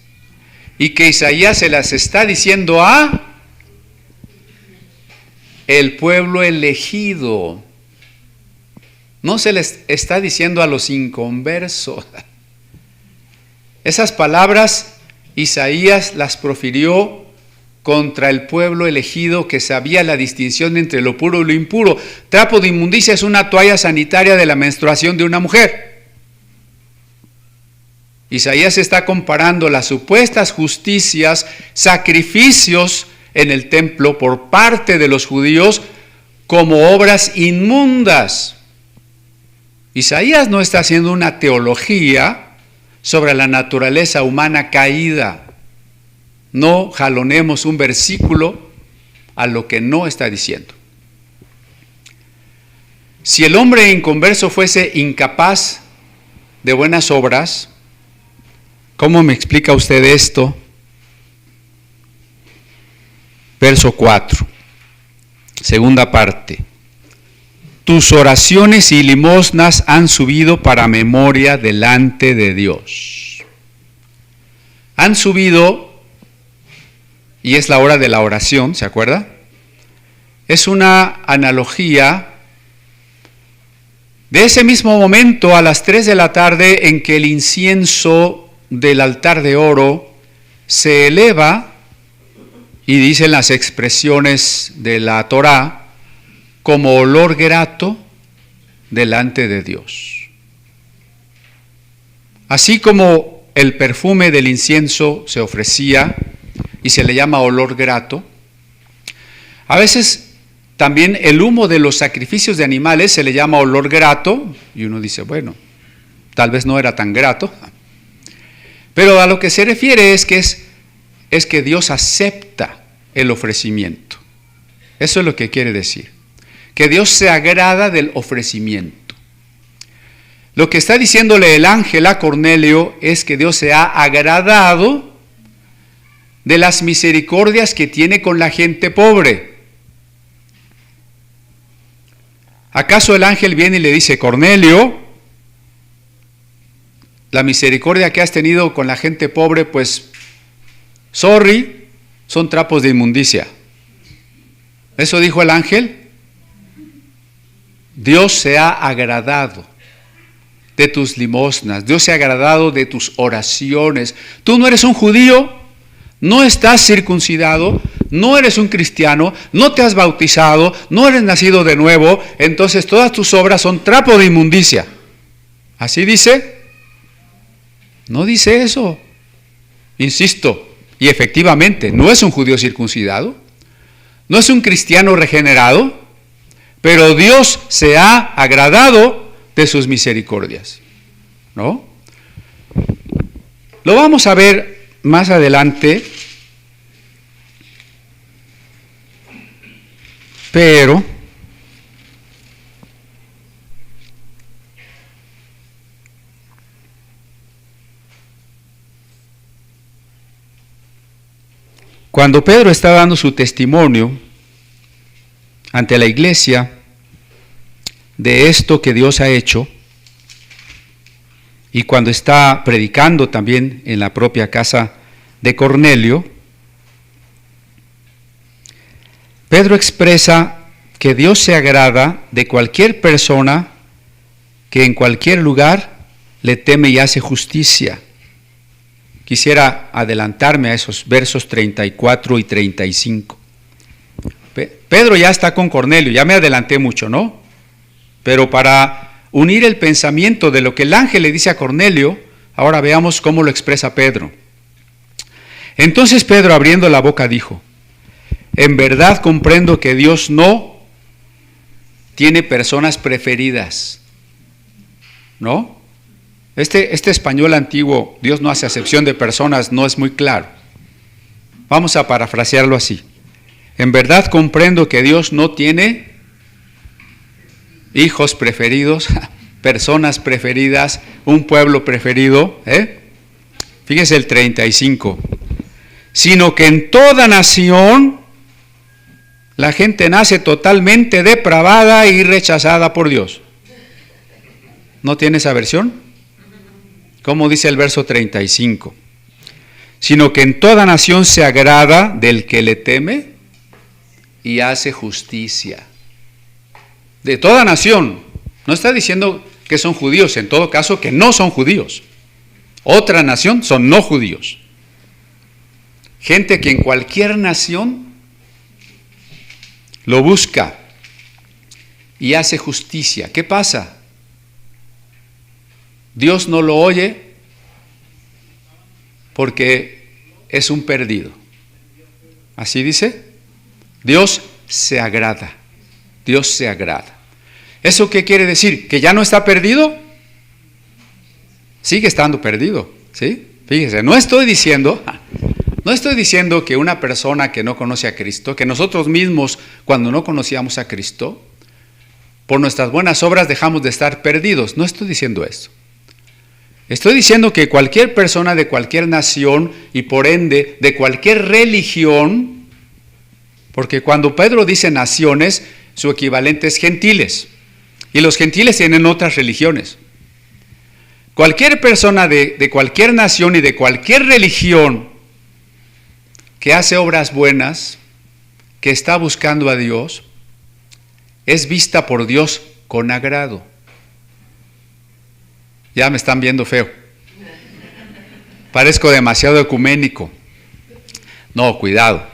y que Isaías se las está diciendo a el pueblo elegido. No se les está diciendo a los inconversos. Esas palabras Isaías las profirió contra el pueblo elegido que sabía la distinción entre lo puro y lo impuro. Trapo de inmundicia es una toalla sanitaria de la menstruación de una mujer. Isaías está comparando las supuestas justicias, sacrificios en el templo por parte de los judíos como obras inmundas. Isaías no está haciendo una teología sobre la naturaleza humana caída. No jalonemos un versículo a lo que no está diciendo. Si el hombre inconverso fuese incapaz de buenas obras, ¿cómo me explica usted esto? Verso 4, segunda parte. Tus oraciones y limosnas han subido para memoria delante de Dios. Han subido, y es la hora de la oración, ¿se acuerda? Es una analogía de ese mismo momento a las 3 de la tarde en que el incienso del altar de oro se eleva, y dicen las expresiones de la Torá, como olor grato delante de Dios. Así como el perfume del incienso se ofrecía y se le llama olor grato, a veces también el humo de los sacrificios de animales se le llama olor grato, y uno dice, bueno, tal vez no era tan grato, pero a lo que se refiere es que Dios acepta el ofrecimiento. Eso es lo que quiere decir, que Dios se agrada del ofrecimiento. Lo que está diciéndole el ángel a Cornelio es que Dios se ha agradado de las misericordias que tiene con la gente pobre. ¿Acaso el ángel viene y le dice, Cornelio, la misericordia que has tenido con la gente pobre, pues, sorry, son trapos de inmundicia? ¿Eso dijo el ángel? Dios se ha agradado de tus limosnas, Dios se ha agradado de tus oraciones. Tú no eres un judío, no estás circuncidado, no eres un cristiano, no te has bautizado, no eres nacido de nuevo, entonces todas tus obras son trapo de inmundicia. ¿Así dice? No dice eso. Insisto, y efectivamente, no es un judío circuncidado, no es un cristiano regenerado, pero Dios se ha agradado de sus misericordias, ¿no? Lo vamos a ver más adelante, pero cuando Pedro está dando su testimonio ante la iglesia de esto que Dios ha hecho, y cuando está predicando también en la propia casa de Cornelio, Pedro expresa que Dios se agrada de cualquier persona que en cualquier lugar le teme y hace justicia. Quisiera adelantarme a esos versos 34 y 35. Pedro ya está con Cornelio, ya me adelanté mucho, ¿no? Pero para unir el pensamiento de lo que el ángel le dice a Cornelio, ahora veamos cómo lo expresa Pedro. Entonces Pedro, abriendo la boca, dijo: en verdad comprendo que Dios no tiene personas preferidas, ¿no? Este español antiguo, Dios no hace acepción de personas, no es muy claro. Vamos a parafrasearlo así. En verdad comprendo que Dios no tiene hijos preferidos, personas preferidas, un pueblo preferido, Fíjese el 35. Sino que en toda nación la gente nace totalmente depravada y rechazada por Dios. ¿No tiene esa versión? ¿Cómo dice el verso 35? Sino que en toda nación se agrada del que le teme y hace justicia. De toda nación. No está diciendo que son judíos, en todo caso que no son judíos. Otra nación son no judíos. Gente que en cualquier nación lo busca y hace justicia. ¿Qué pasa? Dios no lo oye porque es un perdido. ¿Así dice? Dios se agrada. Dios se agrada. ¿Eso qué quiere decir? ¿Que ya no está perdido? Sigue estando perdido, ¿sí? Fíjese, no estoy diciendo que una persona que no conoce a Cristo, que nosotros mismos cuando no conocíamos a Cristo, por nuestras buenas obras dejamos de estar perdidos. No estoy diciendo eso. Estoy diciendo que cualquier persona de cualquier nación y por ende de cualquier religión, porque cuando Pedro dice naciones, su equivalente es gentiles. Y los gentiles tienen otras religiones. Cualquier persona de cualquier nación y de cualquier religión que hace obras buenas, que está buscando a Dios, es vista por Dios con agrado. Ya me están viendo feo. Parezco demasiado ecuménico. No, cuidado.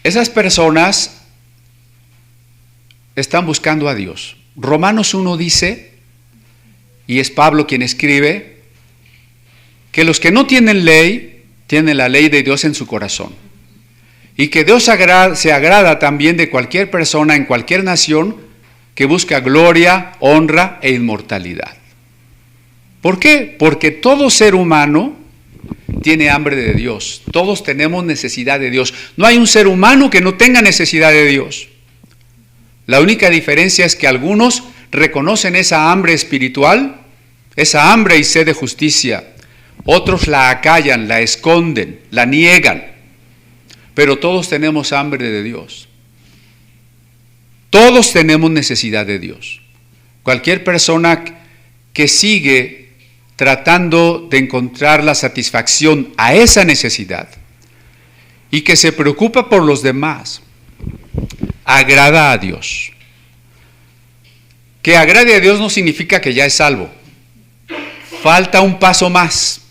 Esas personas están buscando a Dios. Romanos 1 dice, y es Pablo quien escribe, que los que no tienen ley, tienen la ley de Dios en su corazón. Y que Dios se agrada también de cualquier persona en cualquier nación que busca gloria, honra e inmortalidad. ¿Por qué? Porque todo ser humano tiene hambre de Dios. Todos tenemos necesidad de Dios. No hay un ser humano que no tenga necesidad de Dios. La única diferencia es que algunos reconocen esa hambre espiritual, esa hambre y sed de justicia. Otros la acallan, la esconden, la niegan. Pero todos tenemos hambre de Dios. Todos tenemos necesidad de Dios. Cualquier persona que sigue tratando de encontrar la satisfacción a esa necesidad y que se preocupa por los demás, agrada a Dios. Que agrade a Dios no significa que ya es salvo. Falta un paso más.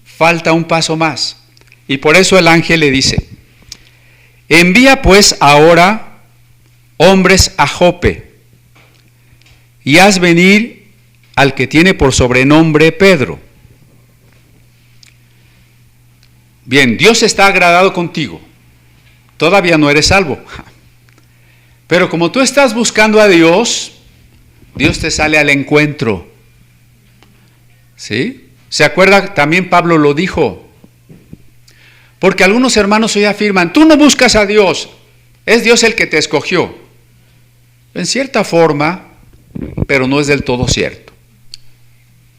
Falta un paso más. Y por eso el ángel le dice: envía pues ahora hombres a Jope y haz venir al que tiene por sobrenombre Pedro. Bien, Dios está agradado contigo. Todavía no eres salvo. Pero como tú estás buscando a Dios, Dios te sale al encuentro. ¿Sí? ¿Se acuerda? También Pablo lo dijo. Porque algunos hermanos hoy afirman, tú no buscas a Dios, es Dios el que te escogió. En cierta forma, pero no es del todo cierto.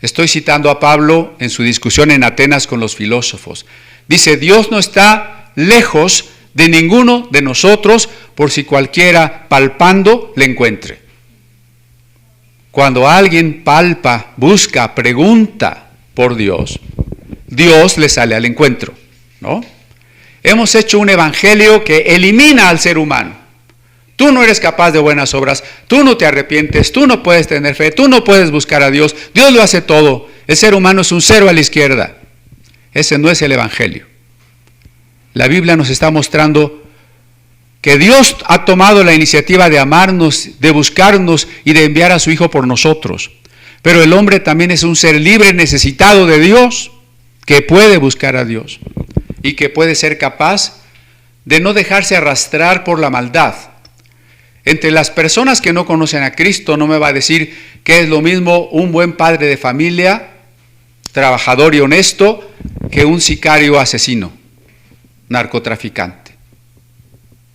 Estoy citando a Pablo en su discusión en Atenas con los filósofos. Dice, Dios no está lejos de ninguno de nosotros por si cualquiera palpando le encuentre. Cuando alguien palpa, busca, pregunta por Dios, Dios le sale al encuentro, ¿no? Hemos hecho un evangelio que elimina al ser humano. Tú no eres capaz de buenas obras, tú no te arrepientes, tú no puedes tener fe, tú no puedes buscar a Dios, Dios lo hace todo. El ser humano es un cero a la izquierda. Ese no es el evangelio. La Biblia nos está mostrando que Dios ha tomado la iniciativa de amarnos, de buscarnos y de enviar a su Hijo por nosotros. Pero el hombre también es un ser libre, necesitado de Dios, que puede buscar a Dios y que puede ser capaz de no dejarse arrastrar por la maldad. Entre las personas que no conocen a Cristo, no me va a decir que es lo mismo un buen padre de familia, trabajador y honesto, que un sicario asesino, narcotraficante.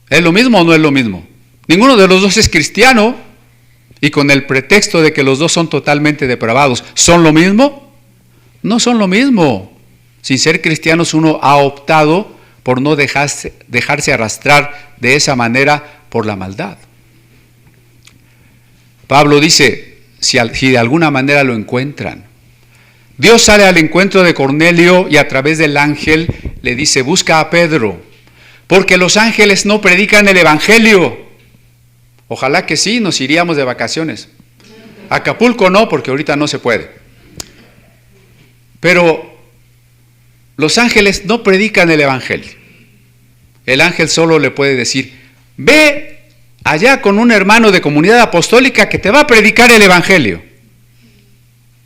¿Es lo mismo o no es lo mismo? Ninguno de los dos es cristiano y con el pretexto de que los dos son totalmente depravados, ¿son lo mismo? No son lo mismo. Sin ser cristianos uno ha optado por no dejarse arrastrar de esa manera por la maldad. Pablo dice, si de alguna manera lo encuentran. Dios sale al encuentro de Cornelio y a través del ángel le dice, busca a Pedro, porque los ángeles no predican el evangelio. Ojalá que sí, nos iríamos de vacaciones. Acapulco no, porque ahorita no se puede. Pero los ángeles no predican el evangelio. El ángel solo le puede decir, ve allá con un hermano de comunidad apostólica que te va a predicar el evangelio.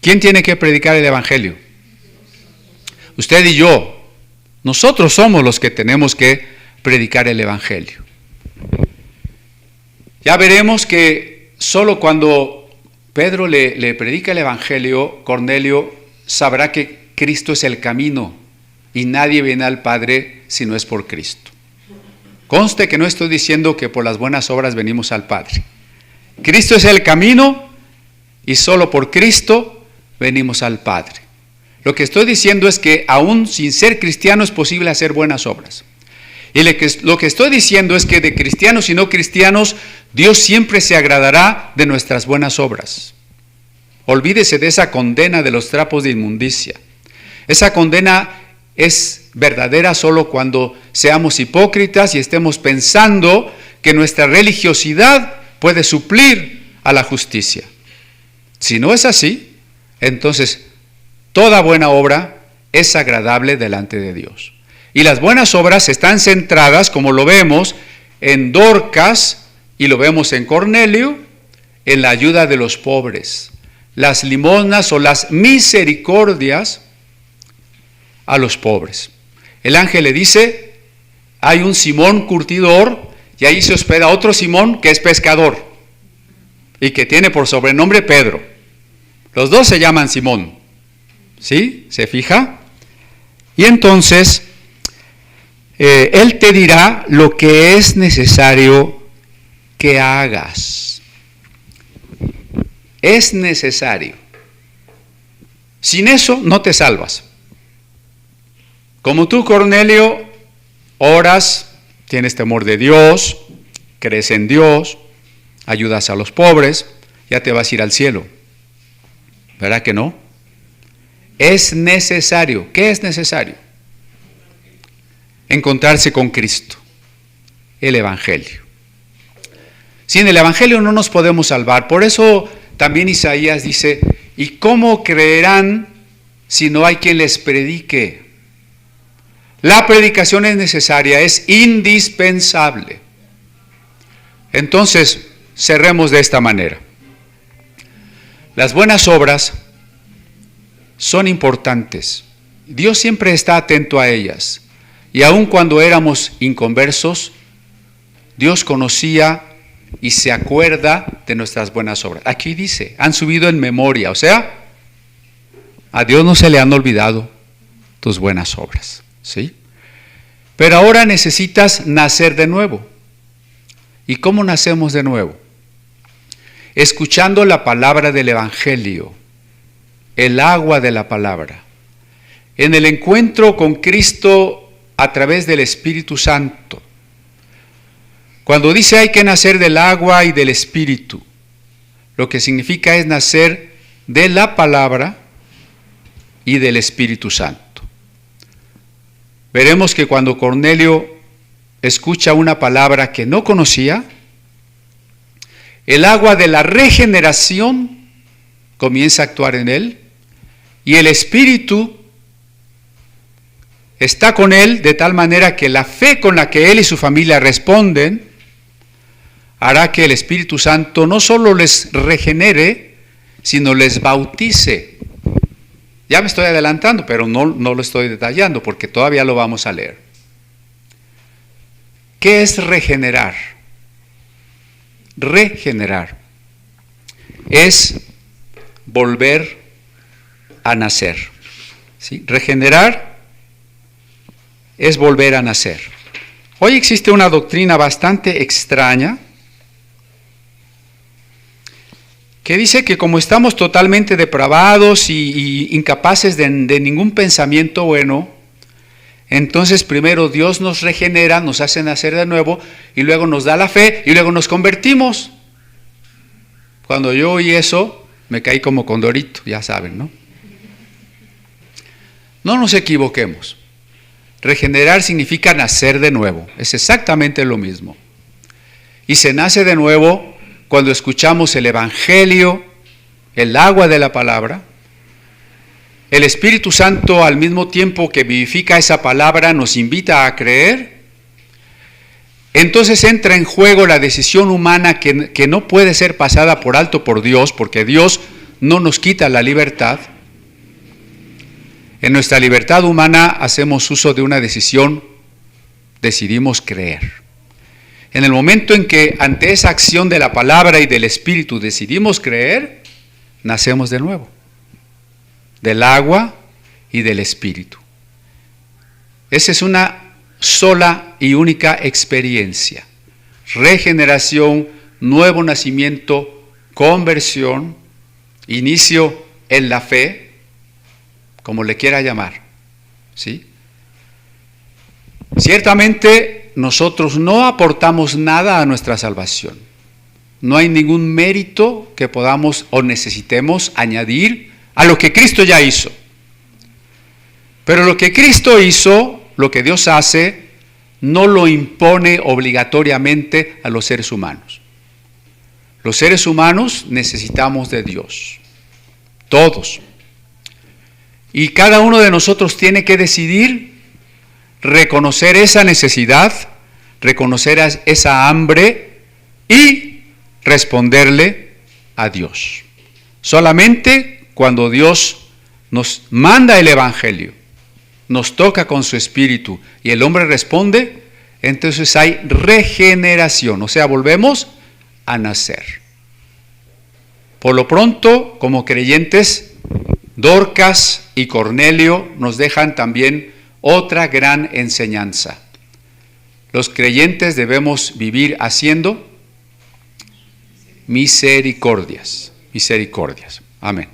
¿Quién tiene que predicar el evangelio? Usted y yo. Nosotros somos los que tenemos que predicar el evangelio. Ya veremos que solo cuando Pedro le predica el evangelio, Cornelio sabrá que Cristo es el camino y nadie viene al Padre si no es por Cristo. Conste que no estoy diciendo que por las buenas obras venimos al Padre. Cristo es el camino y solo por Cristo venimos al Padre. Lo que estoy diciendo es que aún sin ser cristiano es posible hacer buenas obras. Y lo que estoy diciendo es que de cristianos y no cristianos, Dios siempre se agradará de nuestras buenas obras. Olvídese de esa condena de los trapos de inmundicia. Esa condena es verdadera solo cuando seamos hipócritas y estemos pensando que nuestra religiosidad puede suplir a la justicia. Si no es así, entonces toda buena obra es agradable delante de Dios. Y las buenas obras están centradas, como lo vemos en Dorcas y lo vemos en Cornelio, en la ayuda de los pobres, las limosnas o las misericordias a los pobres. El ángel le dice, hay un Simón curtidor y ahí se hospeda otro Simón que es pescador y que tiene por sobrenombre Pedro. Los dos se llaman Simón. ¿Sí? ¿Se fija? Y entonces, él te dirá lo que es necesario que hagas. Es necesario. Sin eso no te salvas. Como tú, Cornelio, oras, tienes temor de Dios, crees en Dios, ayudas a los pobres, ya te vas a ir al cielo. ¿Verdad que no? Es necesario. ¿Qué es necesario? Encontrarse con Cristo, el Evangelio. Sin el Evangelio no nos podemos salvar. Por eso también Isaías dice, ¿y cómo creerán si no hay quien les predique? La predicación es necesaria, es indispensable. Entonces, cerremos de esta manera. Las buenas obras son importantes. Dios siempre está atento a ellas. Y aun cuando éramos inconversos, Dios conocía y se acuerda de nuestras buenas obras. Aquí dice, han subido en memoria, o sea, a Dios no se le han olvidado tus buenas obras, ¿sí? Pero ahora necesitas nacer de nuevo. ¿Y cómo nacemos de nuevo? Escuchando la palabra del Evangelio, el agua de la palabra, en el encuentro con Cristo a través del Espíritu Santo. Cuando dice hay que nacer del agua y del Espíritu, lo que significa es nacer de la palabra y del Espíritu Santo. Veremos que cuando Cornelio escucha una palabra que no conocía, el agua de la regeneración comienza a actuar en él y el Espíritu está con él de tal manera que la fe con la que él y su familia responden hará que el Espíritu Santo no solo les regenere, sino les bautice. Ya me estoy adelantando, pero no lo estoy detallando porque todavía lo vamos a leer. ¿Qué es regenerar? Regenerar es volver a nacer. ¿Sí? Regenerar es volver a nacer. Hoy existe una doctrina bastante extraña que dice que como estamos totalmente depravados y incapaces de ningún pensamiento bueno, entonces primero Dios nos regenera, nos hace nacer de nuevo y luego nos da la fe y luego nos convertimos. Cuando yo oí eso, me caí como condorito, ya saben, ¿no? No nos equivoquemos. Regenerar significa nacer de nuevo, es exactamente lo mismo. Y se nace de nuevo cuando escuchamos el Evangelio, el agua de la palabra. El Espíritu Santo, al mismo tiempo que vivifica esa palabra, nos invita a creer. Entonces entra en juego la decisión humana que no puede ser pasada por alto por Dios, porque Dios no nos quita la libertad. En nuestra libertad humana hacemos uso de una decisión, decidimos creer. En el momento en que ante esa acción de la palabra y del Espíritu decidimos creer, nacemos de nuevo, del agua y del Espíritu. Esa es una sola y única experiencia. Regeneración, nuevo nacimiento, conversión, inicio en la fe, como le quiera llamar, ¿sí? Ciertamente nosotros no aportamos nada a nuestra salvación. No hay ningún mérito que podamos o necesitemos añadir a lo que Cristo ya hizo. Pero lo que Cristo hizo, lo que Dios hace, no lo impone obligatoriamente a los seres humanos. Los seres humanos necesitamos de Dios, todos. Y cada uno de nosotros tiene que decidir reconocer esa necesidad, reconocer esa hambre y responderle a Dios. Solamente cuando Dios nos manda el Evangelio, nos toca con su Espíritu y el hombre responde, entonces hay regeneración, o sea, volvemos a nacer. Por lo pronto, como creyentes, Dorcas y Cornelio nos dejan también otra gran enseñanza. Los creyentes debemos vivir haciendo misericordias. Amén.